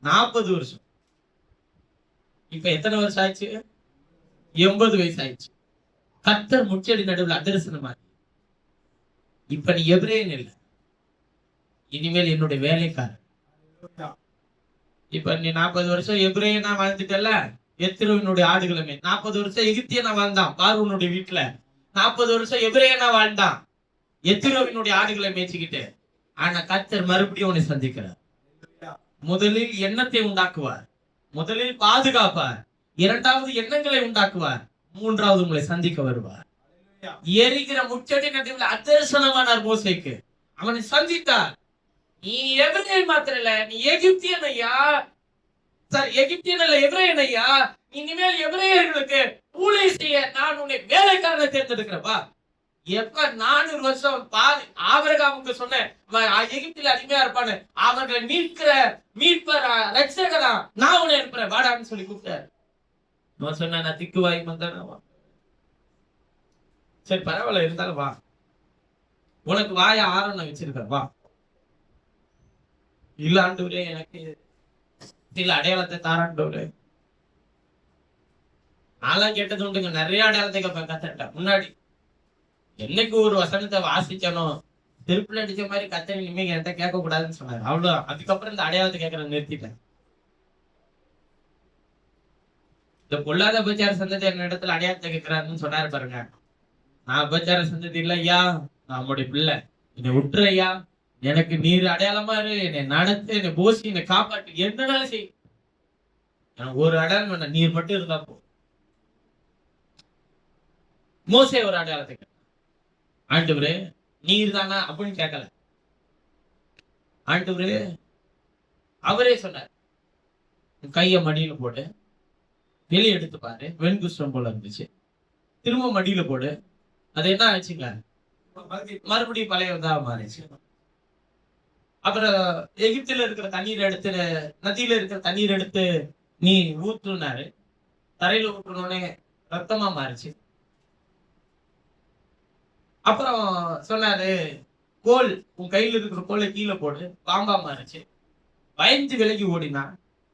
40 வருஷம். இப்ப எத்தனை வருஷம் ஆயிடுச்சு? 80 வயசு ஆயிடுச்சு. கர்த்தர் முச்செடி நடுவில் அதர்சனமா, இப்ப நீ எபிரேயன் இல்லை, இனிமேல் என்னுடைய வேலைக்காரன். இப்ப நீ 40 வருஷம் எபிரேயனா வாழ்ந்துட்டல, எத்திரோவினுடைய ஆடுகளுமே. 40 வருஷம் எகிப்தியனா வாழ்ந்தான் பார்வோனுடைய வீட்டுல. 40 வருஷம் எபிரேயனா வாழ்ந்தான், எத்திரோவினுடைய ஆடுகளை மேய்ச்சிக்கிட்டு. ஆனா கர்த்தர் மறுபடியும் உன்னை சந்திக்கிறார். முதலில் எண்ணத்தை உண்டாக்குவார், முதலில் பாதுகாப்பார், இரண்டாவது எண்ணங்களை உண்டாக்குவார், மூன்றாவது உங்களை சந்திக்க வருவார். எரிகிற முச்செடி நடுவில் அதர்சனமானார் மோசேக்கு. அவனை சந்தித்தார். நீ எபிரேயன் மாத்திரம் இல்ல, நீ எகிப்தியன் ஐயா. சரி, எகிப்தியன் அல்ல, எபிரேயன் ஐயா. இனிமேல் எபிரேயர்களுக்கு ஊழியம் செய்ய நான் உன்னை வேலைக்காரனை தேர்ந்தெடுக்கிறப்பா. எப்ப 400 வருஷம் ஆபிரகாமுக்கு சொன்னேன் எகிப்தில அடிமையா இருப்பான்னு, அவர்களை மீட்பர் ரட்சகரா நான் உன்னை இருப்பேன் வாடான்னு சொல்லி கூப்பிட்டாரு. நான் சொன்னேன், நான் திக்கு வாய் வந்தேன். சரி பரவாயில்ல, இருந்தாலும் வா, உனக்கு வாய ஆரணம் வச்சிருக்க வா. இல்ல ஆண்டவரே, எனக்கு சில அடையாளத்தை தாராண்டவரே. நான்லாம் கேட்டது உண்டுங்க, நிறைய அடையாளத்தை கத்துட்டேன். முன்னாடி என்னைக்கு ஒரு வசனத்தை வாசிக்கணும், திருப்பில் அடிச்ச மாதிரி கத்தனை இனிமே என்கிட்ட கேட்க கூடாதுன்னு சொன்னாரு. அவ்வளவு. அதுக்கப்புறம் இந்த அடையாளத்தை கேட்கறத நிறுத்திட்டேன். இந்த பொல்லாத உபச்சார சந்ததி என்ன இடத்துல அடையாளத்தை கேட்கிறாருன்னு சொன்னாரு பாருங்க. நான் உபச்சார சந்ததி இல்ல ஐயா, நான் நம்முடைய பிள்ளை, என்னை விட்டுற ஐயா, எனக்கு நீர் அடையாளமா இரு, என்னை நடத்து, என்னை போசி, என்னை காப்பாட்டு, என்னன்னாலும் செய், எனக்கு ஒரு அடையாளம் வேண்டாம், நீர் மட்டும் இருந்தா போ. மோசே ஒரு அடையாளத்தை கேட்க, ஆண்டவரே நீர் தானா அப்படின்னு கேட்கல. ஆண்டவரே அவரே சொன்னார், கைய மடியில போடு, வெளியே எடுத்து பாரு, வெண்குஷ்டம் போல இருந்துச்சு. திரும்ப மடியில போடு, அது என்ன ஆச்சுங்க, மறுபடியும் பழையதா மாறிச்சு. அப்புறம் எகிப்தில இருக்கிற தண்ணீர் எடுத்து, நதியில இருக்கிற தண்ணீர் எடுத்து நீ ஊற்றுனாரு, தரையில ஊற்றுனோடனே ரத்தமா மாறிச்சு. அப்புறம் சொன்னாரு, கோல், உன் கையில இருக்கிற கோலை கீழே போடு, பாம்பா மாறிச்சு. பயந்து விலகி ஓடினா,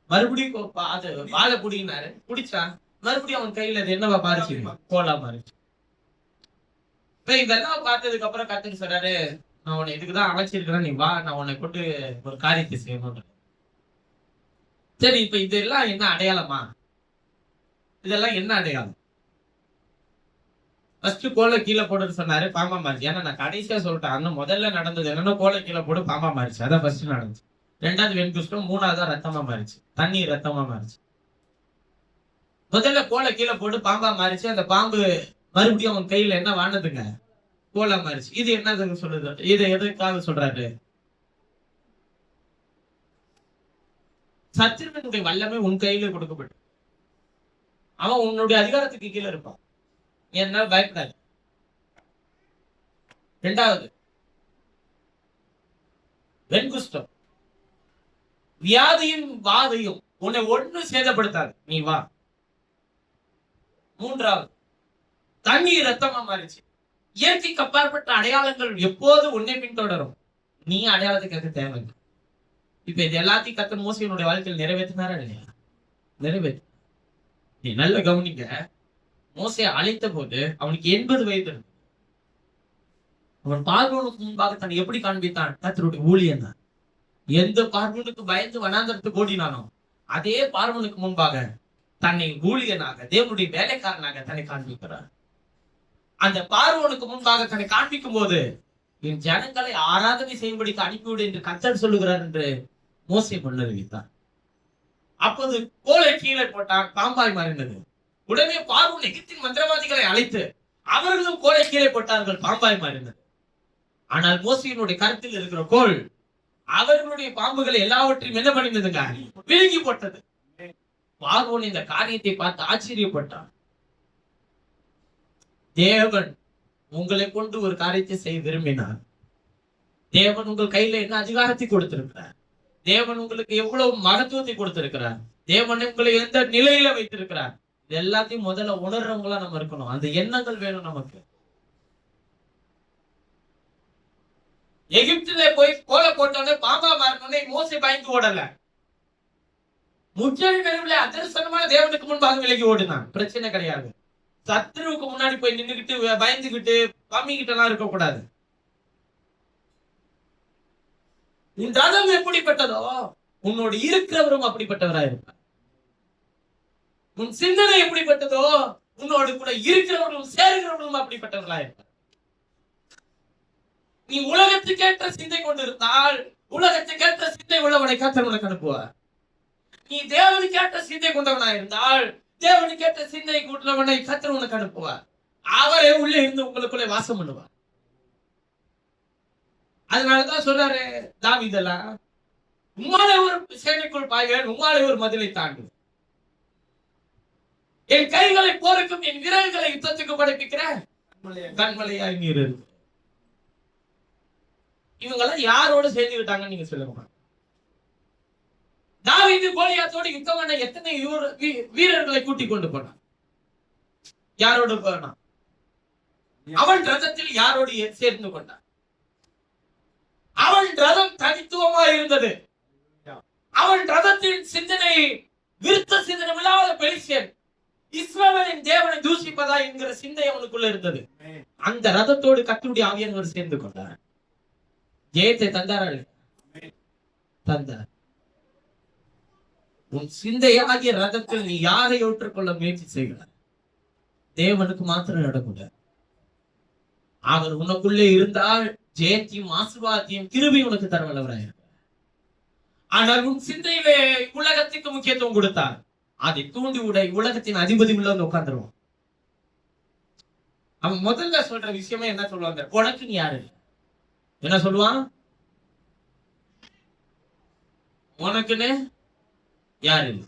மறுபடியும் அது வாழை புடினாரு, புடிச்சான், மறுபடியும் அவன் கையில அது என்னவா மாறிச்சு, கோலா மாறிச்சு. இப்ப இதெல்லாம் பார்த்ததுக்கு அப்புறம் கத்துக்கு சொல்றாரு, நான் உன்னை இதுக்குதான் அமைச்சிருக்கிறேன், நீ வா, நான் உன்னை கொண்டு ஒரு காரியத்தை செய்யணும். சரி, இப்ப இதெல்லாம் என்ன அடையாளமா? இதெல்லாம் என்ன அடையாளம்? ஃபர்ஸ்ட் கோலை கீழே போடுன்னு சொன்னாரு, பாம்பா மாறிச்சு. ஏன்னா நான் கடைசியா சொல்லிட்டேன், அண்ணன் முதல்ல நடந்தது என்னன்னா கோலை கீழே போடு, பாம்பா மாறிச்சு. அதான் ஃபர்ஸ்ட் நடந்துச்சு. ரெண்டாவது வெண்குஷ்டம், மூணாவது ரத்தமா மாறிச்சு, தண்ணீர் ரத்தமா மாறிச்சு. முதல்ல கோலை கீழே போட்டு பாம்பா மாறிச்சு. அந்த பாம்பு மறுபடியும் அவன் கையில என்ன வானதுங்க, கோலா மாறிச்சு. இது என்னதுன்னு சொல்லுது, இதை எதுக்காக சொல்றாரு? சத்திரனுடைய வல்லமை உன் கையில கொடுக்கப்பட்டு, அவன் உன்னுடைய அதிகாரத்துக்கு கீழே இருப்பான், என்ன பயப்படாது. இரண்டாவது வெண்குஷ்டம், வியாதியும் வாதையும் உன்னை ஒன்னும் சேதப்படுத்தாது, நீ வா. மூன்றாவது தண்ணீர் ரத்தமா மாறிச்சு. இயற்கைக்கு அப்பாற்பட்ட அடையாளங்கள் எப்போது உன்னை பின்தொடரும், நீ அடையாளத்தை கேட்க தேவையில்லை. இப்ப இது எல்லாத்தையும் கர்த்தர் மோசேயினுடைய வாழ்க்கையில் நிறைவேற்றினாரா இல்லையா? நிறைவேற்று. நீ நல்ல கவனிங்க, மோசே அழைத்த போது அவனுக்கு 80 வயது இருந்தது. அவன் பார்வோனுக்கு முன்பாக தன்னை எப்படி காண்பித்தான்? கர்த்தருடைய ஊழியன் தான். எந்த பார்வோனுக்கு பயந்து வனாந்தரத்துக்கு ஓடினானோ அதே பார்வோனுக்கு முன்பாக தன்னை ஊழியனாக, தேவனுடைய வேலைக்காரனாக தன்னை காண்பிக்கிறார். அந்த பார்வோனுக்கு முன்பாக தன்னை காண்பிக்கும் போது, என் ஜனங்களை ஆராதனை செய்யும்படிக்கு அனுப்பிவிடு என்று கர்த்தர் சொல்லுகிறார் என்று மோசே முன்னறிவித்தார். அப்போது கோலை கீழே போட்டான், பாம்பாய் மாறினது. உடனே பார்வோன் எகிப்தின் மந்திரவாதிகளை அழைத்து அவர்களும் கோலை கீழே போட்டார்கள், பாம்பாய் மாறினது. ஆனால் மோசேயினுடைய கருத்தில் இருக்கிற கோல் அவர்களுடைய பாம்புகளை எல்லாவற்றையும் என்ன பண்ணினதுங்க, விழுங்கி போட்டது. பார்வோன் இந்த காரியத்தை பார்த்து ஆச்சரியப்பட்டான். தேவன் உங்களை கொண்டு ஒரு காரியத்தை செய்ய விரும்பினார். தேவன் உங்கள் கையில என்ன அதிகாரத்தை கொடுத்திருக்கிறார், தேவன் உங்களுக்கு எவ்வளவு மகத்துவத்தை கொடுத்திருக்கிறார், தேவன் உங்களை எந்த நிலையில வைத்திருக்கிறார், இது எல்லாத்தையும் முதல்ல உணர்றவங்களா நம்ம இருக்கணும். அந்த எண்ணங்கள் வேணும் நமக்கு. எகிப்திலே போய் கோலை போட்டோன்னே பாம்பா மாறினோடனே உடனே மோசே பயந்து ஓடல. முற்றிலும் நடுவுல அதர்சனமான தேவனுக்கு முன்பாக விலகி ஓடினான். பிரச்சனை கிடையாது. சத்துருவுக்கு முன்னாடி போய் நின்றுகிட்டு பயந்துகிட்டு பம்மிக்கிட்டு எல்லாம் இருக்க கூடாது. உன் ரதம் எப்படிப்பட்டதோ உன்னோடு இருக்கிறவரும் அப்படிப்பட்டவராக இருப்பார். உன் சிந்தனை எப்படிப்பட்டதோ உன்னோடு கூட இருக்கிறவர்களும் சேர்கிறவர்களும் அப்படிப்பட்டவர்களாக இருப்பார். நீ உலகத்துக்கேற்ற சிந்தை கொண்டிருந்தால் உலகத்துக்கேற்ற சிந்தை உள்ளவனை கர்த்தர் உனக்கு அனுப்புவார். நீ தேவனுக்கேற்ற சிந்தை கொண்டவனாக இருந்தால் தேவனுக்கேற்ற சிந்தை கொண்டவனை கர்த்தர் உனக்கு அனுப்புவார். அவரே உள்ளே இருந்து உங்களுக்குள்ளே வாசம் பண்ணுவார். அதனாலதான் சொல்றாரு தாவீதெல்லாம், உம்மாலே ஒரு சேனைக்குள் பாய்கிறேன், உம்மாலே ஒரு மதிலை தாண்டு, என் கைகளை போருக்கும் என் விரல்களை யுத்தத்துக்கு படைப்பிக்கிறேன் கண்மலையாய் நீர் இருக்கு. இவங்கெல்லாம் யாரோட சேர்ந்துக்கிட்டாங்கன்னு நீங்க சொல்லுங்க. தாவீது கோலியாத்தோடு யுத்தம் பண்ண எத்தனை வீரர்களை கூட்டிக் கொண்டு போனான்? யாரோடு போனான்? அவன் ரதத்தில் யாரோடு சேர்ந்து கொண்டான்? அவன் ரதம் தனித்துவமா இருந்தது. அவன் ரதத்தின் சிந்தனை விருத்த சிந்தனை இல்லாத பெலிஸ்தியன் இஸ்ரவேலின் தேவனை தூஷிப்பதா என்கிற சிந்தை அவனுக்குள்ள இருந்தது. அந்த ரதத்தோடு கர்த்தருடைய ஆவியானவர் சேர்ந்து கொண்டார். ஜெயத்தை தந்தாரா? தந்தார். உன் சிந்தையாகிய ரதத்தில் நீ யாரை ஏற்றுக்கொள்ள முயற்சி செய்கிறார்? தேவனுக்கு மாத்திரம் நடக்கூட. அவர் உனக்குள்ளே இருந்தால் ஜெயத்தையும் ஆசீர்வாதத்தையும் கிருபையும் உனக்கு தர வல்லவராயிருக்கிறார். ஆனால் உன் சிந்தையிலே உலகத்துக்கு முக்கியத்துவம் கொடுத்தார், அதை தூண்டி விட உலகத்தின் அதிபதி உள்ள வந்து உட்கார்ந்துருவான். அவன் முதல்ல சொல்ற விஷயமே என்ன சொல்லுவாங்க? உனக்கு நீ யாரு? என்ன சொல்லுவான்? உனக்குன்னு யாரு இல்லை.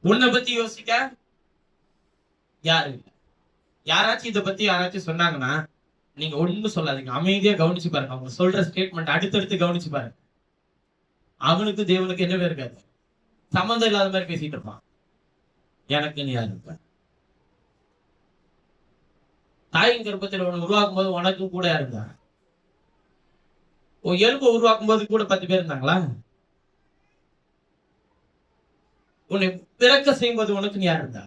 உன்னை பத்தி யோசிக்க யாரு இல்லை. யாராச்சும் இதை பத்தி யாராச்சும் சொன்னாங்கன்னா நீங்க ஒண்ணும் சொல்லாதீங்க, அமைதியா கவனிச்சு பாருங்க. அவங்க சொல்ற ஸ்டேட்மெண்ட் அடுத்தடுத்து கவனிச்சு பாருங்க. அவனுக்கு தேவனுக்கு என்னவே இருக்காது, சம்மந்தம் இல்லாத மாதிரி பேசிட்டு இருப்பான். எனக்குன்னு யாரு இருப்ப? தாயின் கர்ப்பத்தில் உன்னை உருவாக்கும் போது உனக்கும் கூட யாருந்தா? எலும்பு உருவாக்கும் போது கூட 10 பேர் இருந்தாங்களா? உன்னை பிறக்க செய்யும் போது உனக்கு யார் இருந்தா?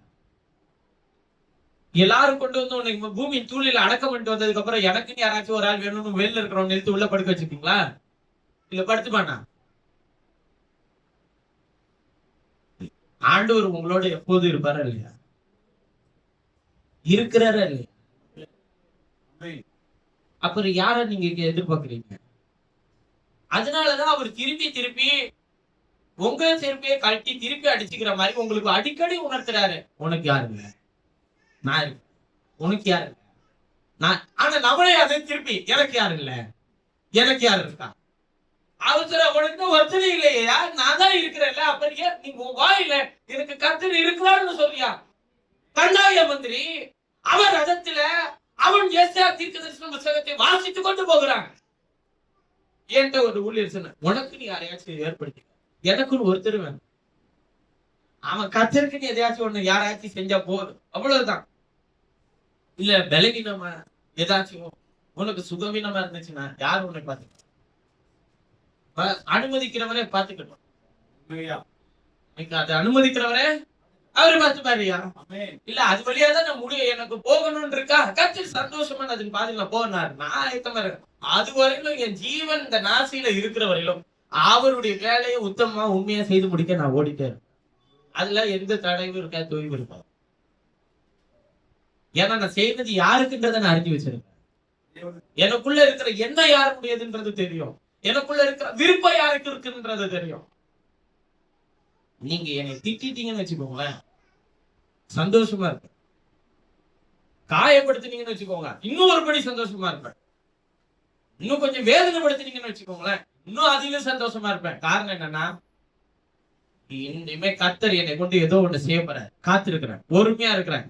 எல்லாரும் கொண்டு வந்து உன்னை பூமியின் தூளில அடக்கம் பண்ணிட்டு வந்ததுக்கு அப்புறம் எனக்குன்னு யாராச்சும் ஒரு ஆள் வேணும்னு வெளில இருக்கிறவங்க நிறுத்தி உள்ள படுக்க வச்சிருக்கீங்களா? இல்ல படுத்துப்பானா? ஆண்டவர் உங்களோட எப்போது இருப்பாரா இல்லையா? இருக்கிறாரா இல்லையா? அப்புறம் யார நீங்க எதிர்பார்க்கிறீங்க? அதனாலதான் அவர் திருப்பி திருப்பி உங்க செருப்பையை கழட்டி திருப்பி அடிச்சுக்கிற மாதிரி உங்களுக்கு அடிக்கடி உணர்த்துறாரு. உனக்கு யாரு இல்ல, நான் இருக்கேன். உனக்கு யாரு இல்ல, நான். ஆனா நம்மளே அதை திருப்பி எனக்கு யாரு இல்ல, எனக்கு யாரு இருக்கா? அவசர உனக்கு ஒருத்தனை இல்லையா, நான் தான் இருக்கிறேன்ல. அப்புறம் ஏன் நீ வாயில எனக்கு கர்த்தர் இருக்கிறான்னு சொல்றியா? கண்டாய மந்திரி அவன் ரதத்துல அவன் ஏசாயா தீர்க்கதரிசன புத்தகத்தை வாசித்து கொண்டு போகிறான். என்கிட்ட ஒரு ஊழியர் சொன்ன, உனக்கு நீ யாரையாச்சும் ஏற்படுத்தி, எனக்குன்னு ஒருத்தர் வேணும். அவன் கர்த்தருக்கு எதையாச்சும் ஒண்ணு யாராச்சும் செஞ்சா போதும், அவ்வளவுதான். இல்ல பலவீனமா ஏதாச்சும் உனக்கு சுகவீனமா இருந்துச்சுன்னா யாரும் உன்னை பார்த்து அனுமதிக்கிறவரே பார்த்துக்கட்டும். அதை அனுமதிக்கிறவரே அவரு பார்த்து பாருயா. இல்ல அது வழியாதான் நான் முடியும், எனக்கு போகணும்னு இருக்கா, கர்த்தர் சந்தோஷமா அதுக்கு பாதியில போனாரு, நான் ஏத்தமா இருக்கேன். அது வரையிலும் என் ஜீவன் இந்த நாசியில இருக்கிற வரையிலும் அவருடைய வேலையை உத்தமமா உண்மையா செய்து முடிக்க நான் ஓடிட்டே இருக்கேன். அதுல எந்த தடையும் இருக்கா, தொய்வு இருக்கா. ஏன்னா நான் செய்தது யாருக்குன்றத நான் அறிஞ்சு வச்சிருக்கேன். எனக்குள்ள இருக்கிற என்ன யாருடையதுன்றது தெரியும், எனக்குள்ள இருக்கிற விருப்பம் யாருக்கு இருக்குன்றது தெரியும். நீங்க என்னை திட்டிட்டீங்கன்னு வச்சுக்கோங்களேன், சந்தோஷமா இருப்பேன். காயப்படுத்தினீங்கன்னு வச்சுக்கோங்க, இன்னும் ஒரு படி சந்தோஷமா இருப்பேன். இன்னும் கொஞ்சம் வேதனைப்படுத்தினீங்கன்னு வச்சுக்கோங்களேன், இன்னும் அதிலும் சந்தோஷமா இருப்பேன். காரணம் என்னன்னா, இனிமே கர்த்தர் என்னை கொண்டு ஏதோ ஒண்ணு செய்ய போற காத்திருக்கிறேன், பொறுமையா இருக்கிறேன்.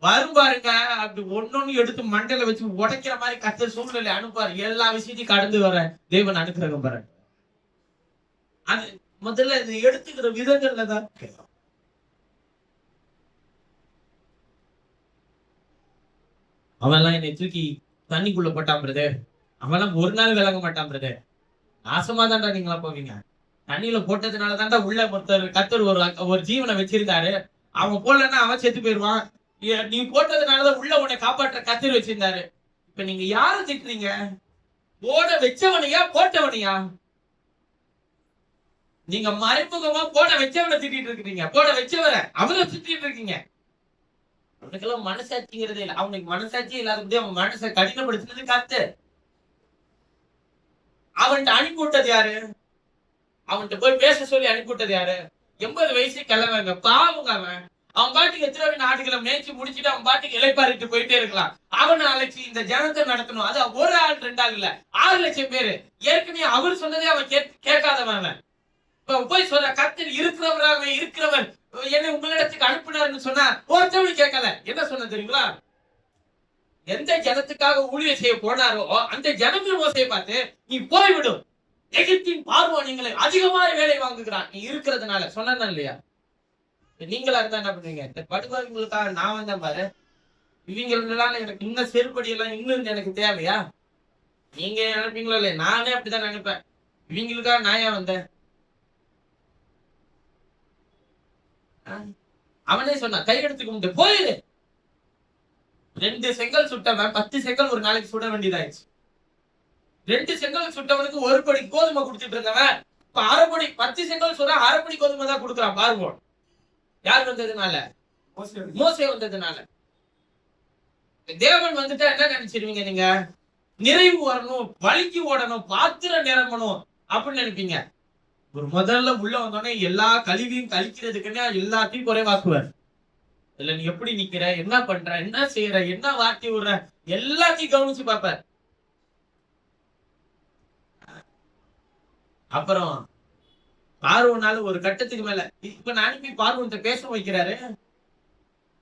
வரும் பாருங்க, அப்படி ஒன்னொன்னு எடுத்து மண்டையில வச்சு உடைக்கிற மாதிரி கர்த்தர் சூழ்நிலை அனுப்பாரு. எல்லா விஷயத்தையும் கடந்து வர தேவன் அனுக்கிரகம் பாரு. அது முதல்ல இது எடுத்துக்கிற விதங்கள்ல தான். அவெல்லாம் என்னை தூக்கி தண்ணிக்குள்ள போட்டான் பிரதே, அவெல்லாம் ஒரு நாள் விளங்க மாட்டான் பிரதே. நாசமா தான்டா நீங்களா போவீங்க. தண்ணியில போட்டதுனால தான்டா உள்ள கத்தர் ஒரு ஜீவனை வச்சிருந்தாரு. அவன் போடலன்னா அவன் செத்து போயிருவான். நீ போட்டதுனாலதான் உள்ள உன்னை காப்பாற்ற கத்தர் வச்சிருந்தாரு. இப்ப நீங்க யாரை திட்டுறீங்க? போட வச்சவனையா போட்டவனையா? நீங்க மறைமுகமா போட வச்சவனை திட்டிட்டு இருக்கீங்க. போட வச்சவரை அவரை திட்டிட்டு இருக்கீங்க. அவனுக்கெல்லாம் மனசாட்சிங்கிறதே இல்லை. அவனுக்கு மனசாட்சி இல்லாத அவன் மனசை கடினப்படுத்தினது காத்து. அவன்கிட்ட அனுப்பி விட்டது யாரு? அவன்கிட்ட போய் பேச சொல்லி அனுப்பி விட்டது யாரு? 80 வயசு கிளம்புங்க, பாவங்க. அவன் பாட்டுக்கு எத்தனை நாட்டுகளை மேய்ச்சி முடிச்சுட்டு அவன் பாட்டுக்கு இலைப்பாரிட்டு போயிட்டே இருக்கலாம். அவனை அழைச்சி இந்த ஜனத்தை நடத்தணும். அது ஒரு ஆள் 2 ஆள் இல்ல, 6 லட்சம் பேரு. ஏற்கனவே அவர் சொன்னதே அவன் கேட்காதவன். இப்ப போய் சொல்ற கர்த்தர் இருக்கிறவர் என்னை உங்களிடத்துக்கு அனுப்பினார்னு சொன்னா ஒருத்தவனு கேட்கல. என்ன சொன்ன தெரியுங்களா? எந்த ஜனத்துக்காக ஊழியம் செய்ய போனாரோ அந்த ஜனங்கள் மோசையை பார்த்து நீ போய்விடும், எகிப்தின் பார்வோனிங்களை அதிகமாக வேலை வாங்குகிறான் நீ இருக்கிறதுனால சொன்னா இல்லையா? நீங்களா இருந்தா என்ன பண்ணுவீங்க? இந்த படுகொலைகளுக்காக நான் வந்தேன் பாரு, இவங்களால எனக்கு இன்னும் செருப்படி எல்லாம் இன்னும் எனக்கு தேவையா? நீங்க நினைப்பீங்களோ இல்லையா? நானே அப்படிதான் நினைப்பேன். இவங்களுக்காக நான் ஏன் வந்தேன்? அவனே சொன்னான், கையெடுத்து கும்பிட்டு போயிரு. 2 செங்கல் சுட்டவன் 10 செங்கல் ஒரு நாளைக்கு சுட வேண்டியதாயிடுச்சு. 2 செங்கல் சுட்டவனுக்கு 1 படி கோதுமை கொடுத்துட்டு இருந்தவன் இப்ப 1/2 படி, 10 செங்கல் சுட 1/2 படி கோதுமை தான் கொடுக்குறான். பார்வோன் யார் வந்ததுனால? மோசே வந்ததுனால. தேவன் வந்துட்டா என்ன நினைச்சிருவீங்க நீங்க? நிறைவு வரணும், வலிக்கு ஓடணும், பாத்திரம் நிரம்பணும் அப்படின்னு நினைப்பீங்க. ஒரு முதல்ல உள்ள வந்தோடனே எல்லா கழிவையும் கழிக்கிறதுக்குன்னு எல்லாத்தையும் குறைவாக்குவார். இல்ல நீ எப்படி நிக்கிற, என்ன பண்ற, என்ன செய்யற, என்ன வாட்டி விடுற, எல்லாத்தையும் கவனிச்சு பார்ப்பார். அப்புறம் பார்வோனால ஒரு கட்டத்துக்கு மேல இப்ப நான் அனுப்பி பார்வோன்ட்ட பேச வைக்கிறாரு.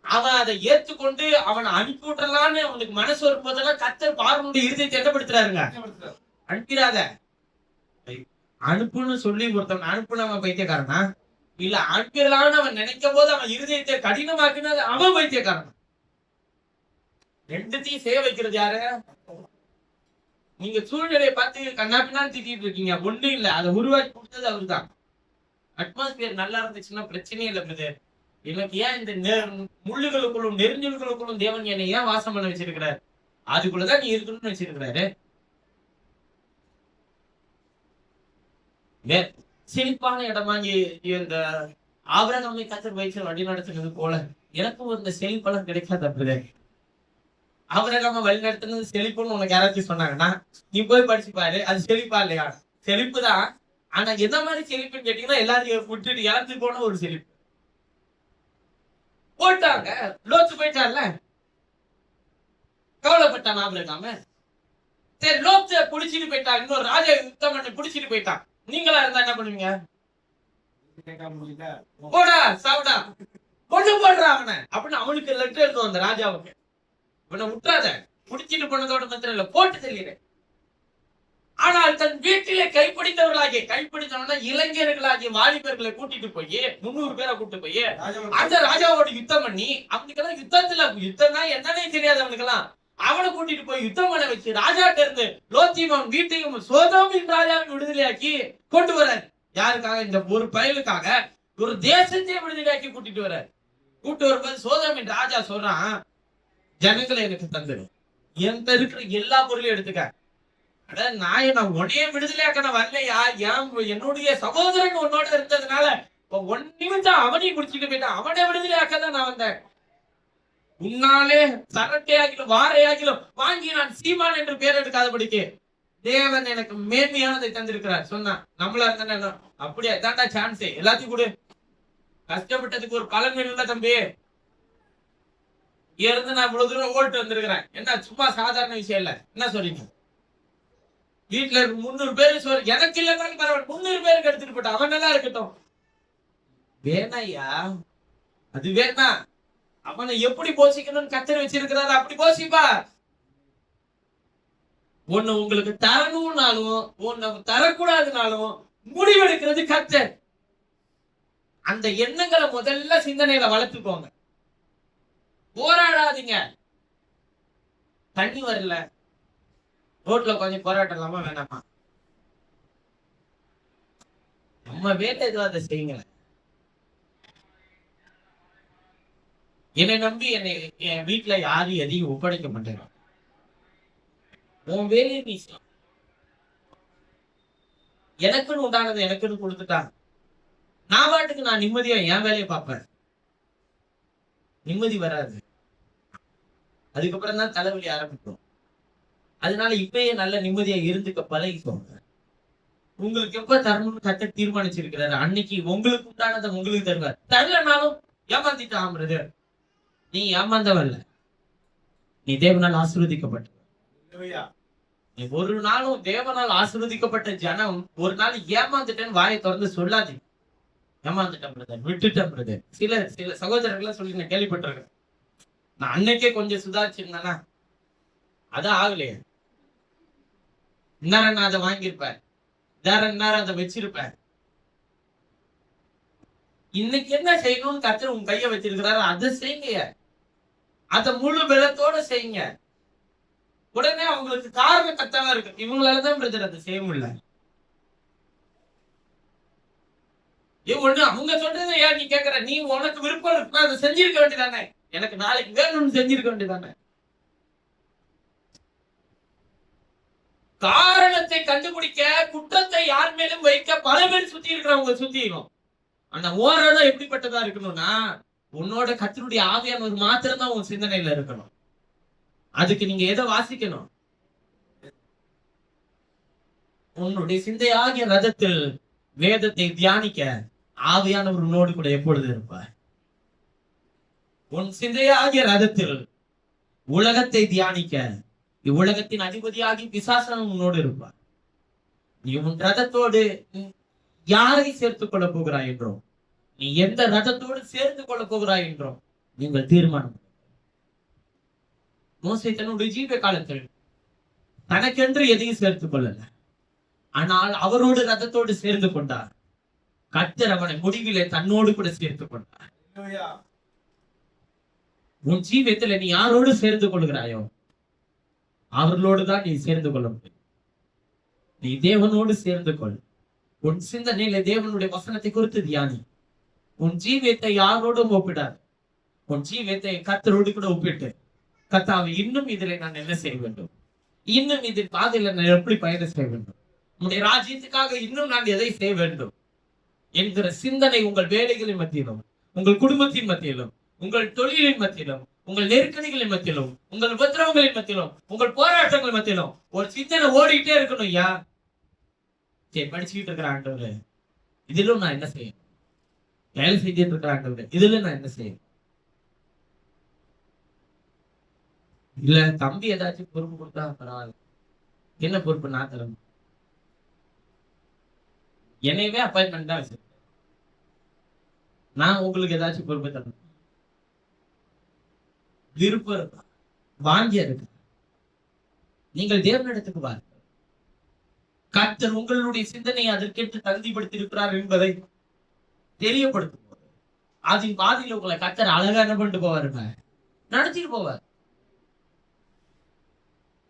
அவன் அதை ஏற்றுக்கொண்டு அவனை அனுப்பி விட்டுறலான்னு அவனுக்கு மனசு வரும்போதெல்லாம் கர்த்தர் பார்வோனுடைய இருதயத்தை என்னப்படுத்துறாருங்க, அனுப்பிடாத. அனுப்புன்னு சொல்லி ஒருத்தவன் அனுப்புனவன் பைத்தியக்காரனா? இல்ல அனுப்பிடலான்னு அவன் நினைக்கும் போது அவன் இருதயத்தை கடினமாக்குனது அவன் பைத்தியக்காரன். 2த்தையும் செய்ய வைக்கிறது யாரு? நீங்க சூழ்நிலையை பார்த்து கண்ணாப்பினான்னு திட்டிட்டு இருக்கீங்க. ஒண்ணும் இல்ல, அதை உருவாக்கி கொடுத்தது அவரு தான். அட்மாஸ்பியர் நல்லா இருந்துச்சுன்னா பிரச்சனையே இல்லை பிரதர். எனக்கு ஏன் இந்த முள்ளுகளுக்குள்ளும் நெருஞ்சல்களுக்குள்ளும் தேவன் என்னை ஏன் வாசம் பண்ண வச்சிருக்கிறார்? அதுக்குள்ளதான் நீ இருக்கணும்னு வச்சிருக்கிறாரு. செழிப்பான இடமாங்கி இந்த ஆபிரகாமை கர்த்தர் வயிற்று வழி நடத்துனது போல எனக்கும் இந்த செழிப்பெல்லாம் கிடைக்காது. பிரதர், ஆபிரகாம வழி நடத்துனது செழிப்புன்னு உனக்கு யாராச்சும் சொன்னாங்கன்னா நீ போய் படிச்சு பாரு, அது செழிப்பா இல்லையா? செழிப்பு தான். ஆனா என்ன மாதிரி செழிப்புன்னு கேட்டீங்கன்னா எல்லாரையும் விட்டுட்டு இழந்து போன ஒரு செழிப்பு. போட்டாங்க, லோத்து போயிட்டான்ல, கவலைப்பட்டான் ஆபிரகாம. சரி, லோத்த புடிச்சிட்டு போயிட்டான், இன்னொரு ராஜா யுத்தம் பண்ணி புடிச்சிட்டு போயிட்டான். நீங்களா இருந்தா என்ன பண்ணுவீங்க? போடா சாப்பிடா பொண்ணு போடுற அவனை அப்படின்னு அவனுக்கு லெட்டர் எழுதும் அந்த ராஜாவுக்கு. இவனை விட்டுறாத, புடிச்சிட்டு போனதோட மாத்திரம் இல்ல, போட்டு தெரியுறேன். ஆனால் தன் வீட்டிலே கைப்பிடித்தவனா இளைஞர்களாகிய வாலிபர்களை கூட்டிட்டு போய் 300 பேரை கூட்டிட்டு போய் அந்த ராஜாவோட யுத்தம் பண்ணி, அவனுக்கெல்லாம் யுத்தம்னா என்னன்னே தெரியாது அவனுக்கெல்லாம், அவனை கூட்டிட்டு போய் யுத்தம் பண்ண வச்சு ராஜாட்ட இருந்து லோத்தியும் வீட்டையும் சோதோமின் ராஜாவின் விடுதலையாக்கி கொண்டு வர்றாரு. யாருக்காக? இந்த ஒரு பயலுக்காக ஒரு தேசத்தையே விடுதலையாக்கி கூட்டிட்டு வர்றாரு. கூட்டு வரும்போது சோதோமின் ராஜா சொல்றான், ஜனங்களை எனக்கு தந்துடும், என் இருக்கிற எல்லா பொருளையும் எடுத்துக்க. நான் உன்னைய விடுதலையாக்க நான் வரலையா? என்னுடைய சகோதரன் உன்னோட இருந்ததுனால 1 நிமிஷம் அவனையும் குடிச்சிட்டு போயிட்டான், அவனை விடுதலையாக்க தான் நான் வந்தேன். உன்னாலே சரட்டையாகிலும் வாரையாகிலும் வாங்கி நான் சீமான் என்று பேர் எடுக்காதபடிக்கு தேவன் எனக்கு மேன்மையானதை தந்திருக்கிறார் சொன்னா நம்மளா இருந்தா அப்படியே தாண்டா சான்ஸே, எல்லாத்தையும் கொடு, கஷ்டப்பட்டதுக்கு ஒரு பலன் வேணும்ல தம்பி. இருந்து நான் இவ்வளவு தூரம் ஓட்டு வந்திருக்கிறேன், என்ன சும்மா சாதாரண விஷயம் இல்ல. என்ன சொல்றீங்க? வீட்டுல 300 பேரு சொல்ற, எனக்கு இல்லைன்னாலும் பரவாயில்ல, 300 பேருக்கு எடுத்துட்டு போட்டான், அவன் நல்லா இருக்கட்டும். வேணாயா, அது வேணா. அவனை எப்படி போஷிக்கணும்னு கர்த்தர் வச்சிருக்கிறாரு, அப்படி போஷிப்பா. ஒண்ணு உங்களுக்கு தரணும்னாலும் ஒண்ணு தரக்கூடாதுனாலும் முடிவெடுக்கிறது கர்த்தர். அந்த எண்ணங்களை முதல்ல சிந்தனையில வளர்த்துக்கோங்க. போராடாதீங்க. தண்ணி வரல, ரோட்ல கொஞ்சம் போராட்டலாமா வேணாமா? நம்ம வேலை எதுவும் அதை செய்யுங்க. என்னை நம்பி என் வீட்டுல யாரும் எதையும் ஒப்படைக்க மாட்டேன். உன் வேலையை நீ செய். எனக்குன்னு உண்டானது எனக்குன்னு கொடுத்துட்டாங்க. நான் பாட்டுக்கு நான் நிம்மதியா என் வேலையை பார்ப்பேன். நிம்மதி வராது. அதுக்கப்புறம் தான் தலைவலி ஆரம்பிக்கும். அதனால இப்பயே நல்ல நிம்மதியா இருந்துக்க பழகிக்கோங்க. உங்களுக்கு எப்ப தரணும்னு கட்ட தீர்மானிச்சிருக்கிறாரு, அன்னைக்கு உங்களுக்கு உண்டானதை உங்களுக்கு தருவார். தரலனாலும் ஏமாத்திட்டாம்றது, நீ ஏமாந்தவல்ல, நீ தேவனால் ஆசீர்வதிக்கப்பட்ட. நீ ஒரு நாளும் தேவனால் ஆசீர்வதிக்கப்பட்ட ஜனம் ஒரு நாள் ஏமாந்துட்டேன்னு வாயை திறந்து சொல்லாது. ஏமாந்துட்டேன் பிரதர், விட்டுட்டேன் பிரதர். சில சகோதரர்கள் சொல்லி நான் கேள்விப்பட்டிருக்கேன். நான் அன்னைக்கே கொஞ்சம் சுதாரிச்சிருந்தேன்னா அதான் ஆகலையே, இந்நேரம் நான் அதை வாங்கியிருப்பேன், இந்நேரம் அதை வச்சிருப்பேன். இன்னைக்கு என்ன செய்யணும்னு கர்த்தர் உங்க கைய வச்சிருக்கிறாரு, அதை செய்யுங்க. அதை முழு பலத்தோட செய்யுங்க. உடனே அவங்களுக்கு காரணம் கத்தவா இருக்கு, இவங்களாலதான் பிரதர் அதை செய்ய முடியல. ஒண்ணு அவங்க சொல்றதை ஏன் நீ கேக்குற? நீ உனக்கு விருப்பம் இருக்குன்னா அதை செஞ்சிருக்க வேண்டியதானே. எனக்கு நாளைக்கு வேணும்னு செஞ்சிருக்க வேண்டியதானே. காரணத்தை கண்டுபிடிக்க, குற்றத்தை யார் மேலும் வைக்க பல பேர் சுத்தி இருக்கிறவங்க சுத்திடும். ஆனா ஓரளவு எப்படிப்பட்டதா இருக்கணும்னா, உன்னோட கர்த்தருடைய ஆவியானவர் மாத்திரம் தான் உன் சிந்தனையில இருக்கணும். அதுக்கு நீங்க எதை வாசிக்கணும்? உன்னுடைய சிந்தையாகிய ரதத்தில் வேதத்தை தியானிக்க ஆவியானவர் உன்னோடு கூட எப்பொழுது இருப்பார். உன் சிந்தையாகிய ரதத்தில் உலகத்தை தியானிக்க இவ்வுலகத்தின் அதிபதியாகி பிசாசன் உன்னோடு இருப்பார். நீ உன் ரதத்தோடு யாரை சேர்த்துக் கொள்ள போகிறாய் என்றோம், நீ எந்த ரதத்தோடு சேர்ந்து கொள்ள போகிறாய் என்றோம் நீங்கள் தீர்மானம். மோசே தன்னுடைய ஜீவ காலத்தில் தனக்கென்று எதையும் சேர்த்துக் கொள்ளல, ஆனால் அவரோடு ரதத்தோடு சேர்ந்து கொண்டார். கர்த்தர் அவனை முடிவிலே தன்னோடு கூட சேர்த்துக் கொண்டார். உன் ஜீவியத்தில் நீ யாரோடு சேர்ந்து கொள்கிறாயோ அவர்களோடு தான் நீ சேர்ந்து கொள்ள முடியும். நீ தேவனோடு சேர்ந்து கொள். உன் சிந்தனையில தேவனுடைய வசனத்தை குறித்து தியானி. உன் ஜீவியத்தை யாரோடும் ஒப்பிடாது. உன் ஜீவியத்தை கர்த்தரோடு கூட ஒப்பிட்டு, கர்த்தாவே இன்னும் இதில் நான் என்ன செய்ய வேண்டும், இன்னும் இதில் பாதையில நான் எப்படி பயணம் செய்ய வேண்டும், உன்னுடைய ராஜ்யத்துக்காக இன்னும் நான் எதை செய்ய வேண்டும் என்கிற சிந்தனை உங்கள் வேலைகளின் மத்தியிலும், உங்கள் குடும்பத்தின் மத்தியிலும், உங்கள் தொழிலின் மத்தியிலும், உங்கள் நெருக்கடிகளின் மத்தியிலும், உங்கள் உபத்திரவங்களின் மத்தியிலும், உங்கள் போராட்டங்கள் மத்தியிலும் ஒரு சிந்தனை ஓடிட்டே இருக்கணும். ஐயா, சரி படிச்சுக்கிட்டு இருக்கிற ஆண்டவரே, இதிலும் நான் என்ன செய்யணும், வேலை செஞ்சுட்டு இருக்கிற ஆண்டவரே, இதுல நான் என்ன செய்யணும். இல்ல தம்பி ஏதாச்சும் பொறுப்பு கொடுத்தா பரவாயில்ல, என்ன பொறுப்பு நான் தரணும், என்னையவே அப்பாயின்மெண்ட் தான் வச்சிருக்கேன், நான் உங்களுக்கு ஏதாச்சும் பொறுப்பு தரணும். விருப்பம் இருக்கா, வாங்கிய இருக்கு, நீங்கள் தேவனிடத்துக்கு வாருங்கள். கர்த்தர் உங்களுடைய சிந்தனையை அதற்கேற்று தகுதிப்படுத்தி இருக்கிறார் என்பதை தெரியப்படுத்தும் போது அதன் பாதியில் உங்களை கர்த்தர் அழகா என்ன பண்ணிட்டு போவாருங்க, நடத்திட்டு போவார்.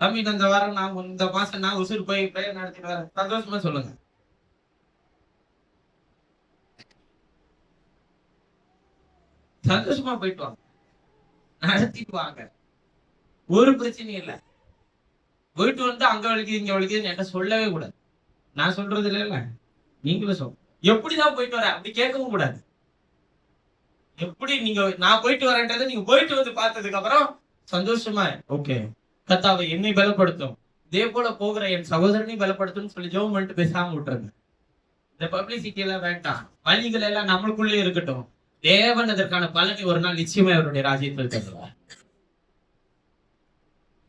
தம்பி இந்த வாரம் நான் இந்த மாசம் நான் உசுறு போய் பிரேயர் நடத்திட்டு வரேன், சந்தோஷமா சொல்லுங்க. சந்தோஷமா போயிட்டு வாங்க, நடத்திட்டு வாங்க, ஒரு பிரச்சனையும் இல்லை. போயிட்டு வந்து அங்க வலிக்குது இங்க வலிக்குதுன்னு என்கிட்ட சொல்லவே கூடாது. நான் சொல்றது இல்ல, நீங்களும் சொல்ல. எப்படிதான் போயிட்டு வர அப்படி கேட்கவும் கூடாது. எப்படி நீங்க நான் போயிட்டு வரேன்றதை நீங்க போயிட்டு வந்து பார்த்ததுக்கு அப்புறம் சந்தோஷமா ஓகே கர்த்தாவே என்னை பலப்படுத்தும், இதே போல போகிற என் சகோதரனை பலப்படுத்தும் சொல்லி ஜெபம் பண்ணிட்டு பேசாம விட்டுருங்க. இந்த பப்ளிசிட்டி எல்லாம் வேண்டாம், வழிகள் எல்லாம் நம்மளுக்குள்ளே இருக்கட்டும். தேவன் அதற்கான பலனை ஒரு நாள் நிச்சயமா அவருடைய ராஜ்யத்தில் தருவார்.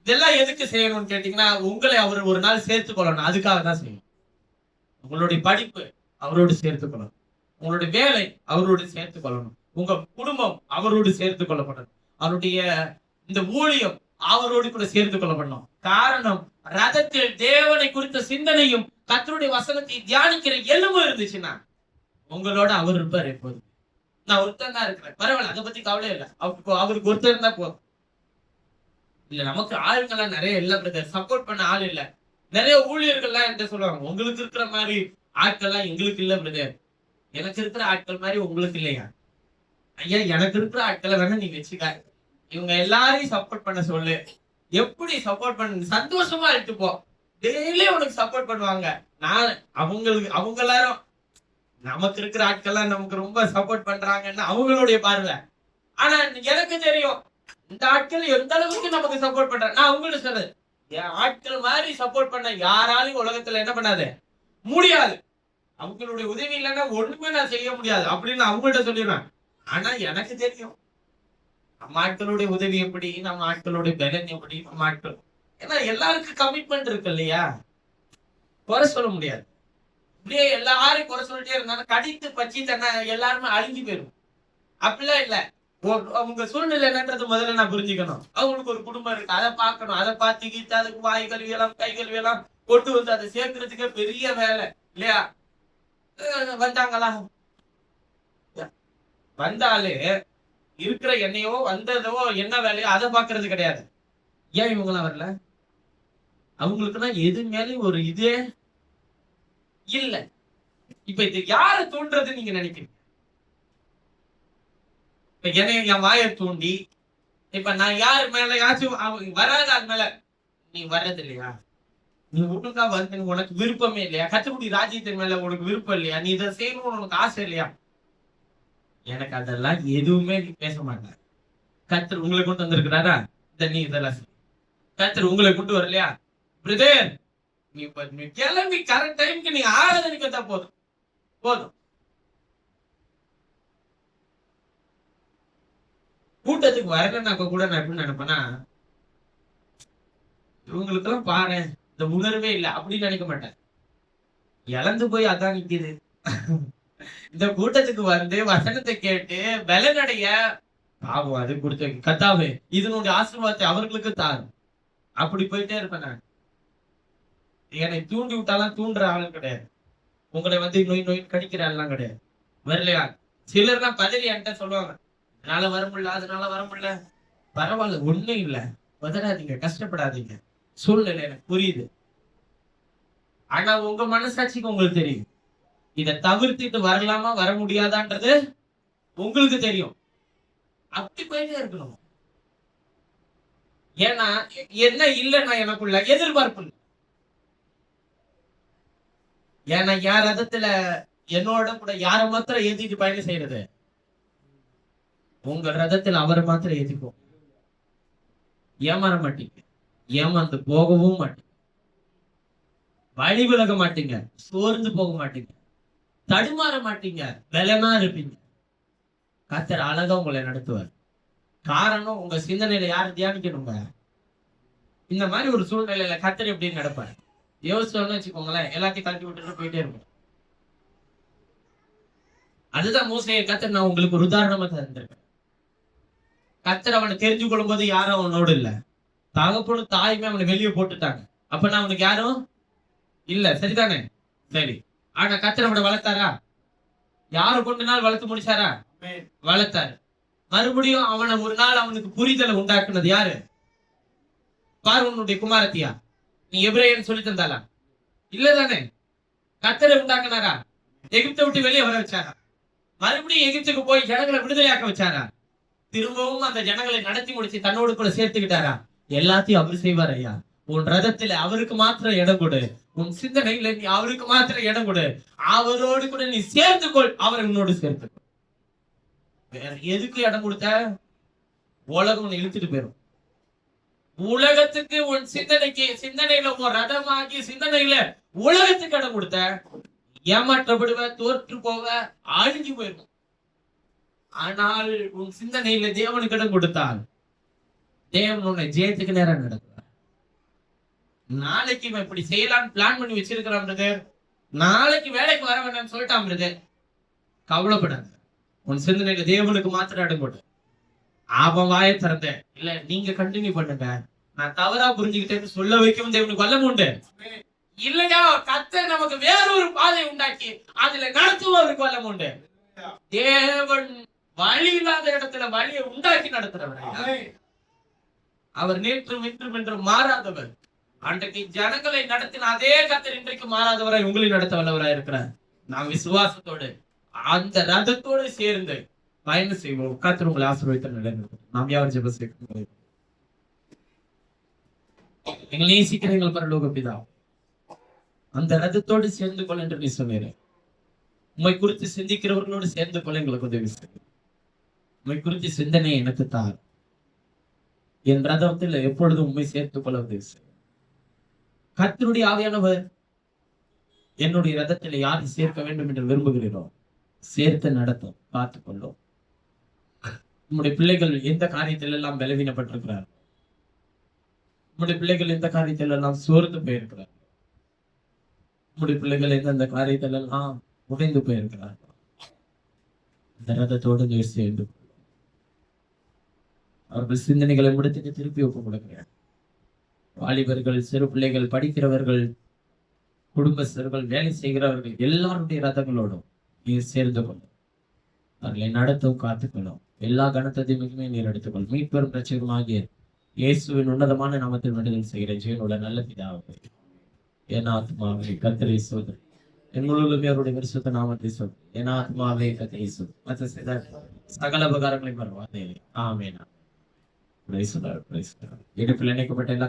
இதெல்லாம் எதுக்கு செய்யணும்னு கேட்டீங்கன்னா, உங்களை அவர் ஒரு நாள் சேர்த்துக் கொள்ளணும், அதுக்காக தான் செய்யணும். உங்களுடைய படிப்பு அவரோடு சேர்த்துக் கொள்ளணும், உங்களுடைய வேலை அவரோடு சேர்த்துக் கொள்ளணும், உங்க குடும்பம் அவரோடு சேர்த்துக் கொள்ளப்படணும், அவருடைய இந்த ஊழியம் அவரோடு கூட சேர்த்துக் கொள்ளப்படணும். காரணம், ரதத்தில் தேவனை குறித்த சிந்தனையும் கர்த்தருடைய வசனத்தை தியானிக்கிற எலும்பு இருந்துச்சுன்னா உங்களோட அவர் இருப்பார். எப்போது நான் ஒருத்தன் தான் இருக்கிறேன், பரவாயில்ல, அதை பத்தி கவலை இல்லை, அவருக்கு ஒருத்தர் இருந்தா போதும். இல்ல நமக்கு ஆளுங்கெல்லாம் நிறைய இல்ல பிரதர், சப்போர்ட் பண்ண ஆள் இல்ல, நிறைய ஊழியர்கள்லாம் என்ன சொல்லுவாங்க, உங்களுக்கு இருக்கிற மாதிரி ஆட்கள்லாம் எங்களுக்கு இல்ல பிரதர், எனக்கு இருக்கிற ஆட்கள் மாதிரி உங்களுக்கு இல்லையா? ஐயா, எனக்கு இருக்கிற ஆட்களை வேணா நீ வச்சுக்க. இவங்க எல்லாரையும் சப்போர்ட் பண்ண சொல்லு. எப்படி சப்போர்ட் பண்ண சந்தோஷமா எடுத்துப்போ. டெய்லி உனக்கு சப்போர்ட் பண்ணுவாங்க. நான் அவங்க எல்லாரும் நமக்கு இருக்கிற ஆட்கள்லாம் நமக்கு ரொம்ப சப்போர்ட் பண்றாங்கன்னு அவங்களுடைய பார்வை. ஆனா எனக்கு தெரியும் இந்த ஆட்கள் எந்த அளவுக்கு நமக்கு சப்போர்ட் பண்றாங்க. நான் அவங்கள்ட்ட சொல்றது, என் ஆட்கள் மாதிரி சப்போர்ட் பண்ண யாராலையும் உலகத்துல என்ன பண்ணாது முடியாது. அவங்களுடைய உதவி இல்லைன்னா ஒண்ணுமே நான் செய்ய முடியாது அப்படின்னு நான் அவங்கள்ட்ட சொல்லிடுவேன். ஆனா எனக்கு தெரியும் நம்ம ஆட்களுடைய உதவி எப்படி, நம்ம ஆட்களுடைய பலன் எப்படி, நம்ம ஆட்கள். ஏன்னா எல்லாருக்கும் கமிட்மெண்ட் இருக்கு இல்லையா? குறை சொல்ல முடியாது. இப்படியே எல்லாரும் குறை சொல்லிட்டே இருந்தாலும் கடித்து பச்சி தன்னை எல்லாருமே அழிஞ்சு போயிடும். அப்படிலாம் இல்ல. அவங்க சூழ்நிலை என்னன்றது முதல்ல நான் புரிஞ்சுக்கணும். அவங்களுக்கு ஒரு குடும்பம் இருக்கு, அதை பார்க்கணும். அதை பார்த்து கீத்து அதுக்கு வாய் கல்வியெல்லாம் கை கல்வியெல்லாம் கொண்டு வந்து அதை சேர்க்கறதுக்கு பெரிய வேலை இல்லையா? வந்தாங்களா? வந்தாலே இருக்கிற என்னையோ வந்ததோ என்ன வேலையோ அதை பாக்குறது கிடையாது. ஏன் இவங்களாம் வரல? அவங்களுக்குன்னா எது மேலேயும் ஒரு இதே இல்ல. இப்ப இது யார தூண்டுறது நீங்க நினைக்கிறீங்க? இப்ப என்னைய என் வாயை தூண்டி இப்ப நான் யாரு மேலயாச்சும் வராத அது மேல நீ வர்றது இல்லையா? நீ ஒழுங்கா வந்து உனக்கு விருப்பமே இல்லையா? கத்துக்குடி ராஜ்யத்தின் மேல உனக்கு விருப்பம் இல்லையா? நீ இதை செய்யணும்னு உனக்கு ஆசை இல்லையா? எனக்கு அதெல்லாம் எதுவுமே நீ பேச மாட்டேன். கர்த்தர் உங்களை கொண்டு வந்திருக்கிறாரா? நீ இதெல்லாம் கர்த்தர் உங்களை கொண்டு வரலையா? பிரதர், நீ கிளம்பி கரெக்ட் டைமுக்கு நீ ஆராதனைக்கு வந்தா போதும் போதும். கூட்டத்துக்கு வரலன்னாக்க கூட நான் எப்படி நினைப்பேன்னா, இவங்களுக்கு எல்லாம் பாரு இந்த உணர்வே இல்லை அப்படின்னு நினைக்க மாட்டேன். இழந்து போய் அதான் நிக்குது. இந்த கூட்டத்துக்கு வந்து வசனத்தை கேட்டு பலனடைய பாவம் அது கொடுத்த கத்தாவே இதனுடைய ஆசீர்வாதத்தை அவர்களுக்கு தாரும். அப்படி போயிட்டே இருப்பேன் நான். என்னை தூண்டி விட்டாலாம் தூண்டுற ஆளும் கிடையாது. உங்களை வந்து நோய் நோய் கடிக்கிற ஆள்லாம் கிடையாது. வரலையா? சிலர்லாம் பதறி என்கிட்ட சொல்லுவாங்க, அதனால வர முடியல அதனால வர முடியல. பரவாயில்ல, ஒண்ணும் இல்லை, பதறாதீங்க, கஷ்டப்படாதீங்க. சூழ்நிலை எனக்கு புரியுது. ஆனா உங்க மனசாட்சிக்கு உங்களுக்கு தெரியும் இதை தவிர்த்துட்டு வரலாமா வர முடியாதான்றது உங்களுக்கு தெரியும். அப்படி போயிட்டே இருக்கணும். ஏன்னா என்ன இல்லைன்னா எனக்குள்ள எதிர்பார்ப்பு இல்லை. ஏன்னா யார் ரதத்துல என்னோட கூட யார மாத்திரம் ஏத்திட்டு பயணம் செய்யறது? உங்க ரதத்துல அவரை மாத்திரம் ஏத்திக்கும். ஏமாற மாட்டீங்க, ஏமாந்து போகவும் மாட்டீங்க, வழி விலக மாட்டீங்க, சோர்ந்து போக மாட்டீங்க, தடுமாற மாட்டீங்க, பலமா இருப்பீங்க. கர்த்தர் அழகா உங்களை நடத்துவார். காரணம் உங்க சிந்தனையில யாரு தியானிக்கணுங்க? இந்த மாதிரி ஒரு சூழ்நிலையில கர்த்தர் எப்படி நடப்பார் யோசிச்சோன்னு வச்சுக்கோங்களேன், எல்லாத்தையும் கழட்டி விட்டுட்டு போயிட்டே இருக்கும். அதுதான் மோசே கர்த்தர் நான் உங்களுக்கு ஒரு உதாரணமா தந்திருக்கேன். கர்த்தர் அவனை தெரிஞ்சு கொள்ளும் போது யாரும் அவனோடு இல்ல. தகப்பனும் தாயுமே அவனை வெளியே போட்டுட்டாங்க. அப்ப அவனுக்கு யாரும் இல்ல, சரிதானே? சரி. ஆனா கர்த்தர் அவனை வளர்த்தாரா? யாரு கொண்டு நாள் வளர்த்து முடிச்சாரா? வளர்த்தாரு. மறுபடியும் அவனை ஒரு நாள் அவனுக்கு புரிதலை உண்டாக்குனது யாரு? பார்வோனுடைய குமாரத்தியா? நீ எபிரேயன்னு சொல்லி தந்தாளா? இல்லதானே? கர்த்தரை உண்டாக்குனாரா? எகிப்தை விட்டு வெளியே வர வச்சாரா? மறுபடியும் எகிப்துக்கு போய் ஜனங்களை விடுதலையாக்க வச்சாரா? திரும்பவும் அந்த ஜனங்களை நடத்தி முடிச்சு தன்னோடு கூட சேர்த்துக்கிட்டாரா? எல்லாத்தையும் அவர் செய்வார். ஐயா, உன் ரதத்துல அவருக்கு மாத்திரம் இடம் கொடு, உன் சிந்தனையில நீ அவருக்கு மாத்திரம் இடம் கொடு, அவரோடு கூட நீ சேர்ந்து கொள், அவரை உன்னோடு சேர்த்துக்கொள். வேற எதுக்கு இடம் கொடுத்த? உலகம் உன்னை இழுத்துட்டு போயிடும். உலகத்துக்கு உன் சிந்தனையில உன் ரதமாகி சிந்தனையில உலகத்துக்கு இடம் கொடுத்த ஏமாற்றப்படுவ, தோற்று போவ, அழிஞ்சு போயிடும். ஆனால் உன் சிந்தனையில தேவனுக்கு இடம் கொடுத்தால் தேவன் உன்னை ஜெயத்துக்கு நேரம் நடத்துவார். நாளைக்கு இவன் இப்படி செய்யலான்னு பிளான் பண்ணி வச்சிருக்கிறான் பிரதர், நாளைக்கு வேலைக்கு வர வேண்டாம்னு சொல்லிட்டான் பிரதர், கவலைப்படாத. உன் சிந்தனையில தேவனுக்கு மாத்திரம் இடம் கொடு. அவன் வாயை திறந்த இல்ல நீங்க கண்டினியூ பண்ணுங்க, நான் தவறா புரிஞ்சுக்கிட்டேன்னு சொல்ல வைக்கவும் தேவனுக்கு வல்லமை உண்டு. இல்லையா? கர்த்தர் நமக்கு வேறொரு பாதை உண்டாக்கி அதுல நடத்துவதற்கு வல்லமை உண்டு. தேவன் வழி இல்லாத இடத்துல வழியை உண்டாக்கி நடத்துறவர். அவர் நேற்றும் இன்றும் என்றும் மாறாதவர். அன்றைக்கு ஜனங்களை நடத்தின அதே கர்த்தர் இன்றைக்கு மாறாதவராய் உங்களை நடத்த வல்லவராய் இருக்கிறார். நாம் விசுவாசத்தோடு அந்த ரதத்தோடு சேர்ந்து பயணம் செய்வோம். கர்த்தர் உங்களை ஆசீர்வதித்து நடக்கும். நாம் யார் ஜெபம் செய்வோம். எங்களை நேசிக்கிற எங்கள் பரலோக பிதா, அந்த ரதத்தோடு சேர்ந்து கொள் என்று நீ சொன்னீர். உம்மை குறித்து சிந்திக்கிறவர்களோடு சேர்ந்து கொள்ள எங்களுக்கு உதவி செய்யும். உம்மை குறித்து சிந்தனை எனக்கு தார். என் ரதத்தில் எப்பொழுதும் உண்மை சேர்த்துக் கொள்ள உதவி செய்யும். கர்த்தருடைய ஆவியானவர் என்னுடைய ரதத்தில் யாரை சேர்க்க வேண்டும் என்று விரும்புகிறோம் சேர்த்து நடத்தும், காத்துக்கொள்ளும். நம்முடைய பிள்ளைகள் எந்த காரியத்தில் எல்லாம் பலவீனப்பட்டிருக்கிறார், நம்முடைய பிள்ளைகள் எந்த காரியத்தில் எல்லாம் சோர்ந்து போயிருக்கிறார், நம்முடைய பிள்ளைகள் எந்தெந்த காரியத்தில் எல்லாம் உடைந்து போயிருக்கிறார், இந்த ரதத்தோடு நீர் சேர்ந்து அவர்கள் சிந்தனைகளை முடித்துக்கு திருப்பி ஒப்பு கொடுக்கிறார். வாலிபர்கள், சிறு பிள்ளைகள், படிக்கிறவர்கள், குடும்பஸ்தர்கள், வேலை செய்கிறவர்கள் எல்லாருடைய ரதங்களோடும் நீர் சேர்ந்து கொள்ளும். அவர்களை நடத்தும், காத்துக்கொள்ளும். எல்லா கனத்தையும் மிகுமே நீர் எடுத்துக்கொள்ளும். மீட்பெரும் பிரச்சனையாகிய இயேசுவின் உன்னதமான நாமத்தில் விடுதலை செய்கிற ஜீவனோட நல்ல பிதாவே, என் ஆத்மாவே கர்த்தரை சோதரி, என் முழுவதுமே அவருடைய பரிசுத்த நாமத்தை சொல். என் ஆத்மாவே கர்த்தரை சொல். மற்ற செய்த சகல உபகாரங்களையும் வருவாதே. ஆமென். இடுப்பில் இணைக்கப்பட்ட எல்லா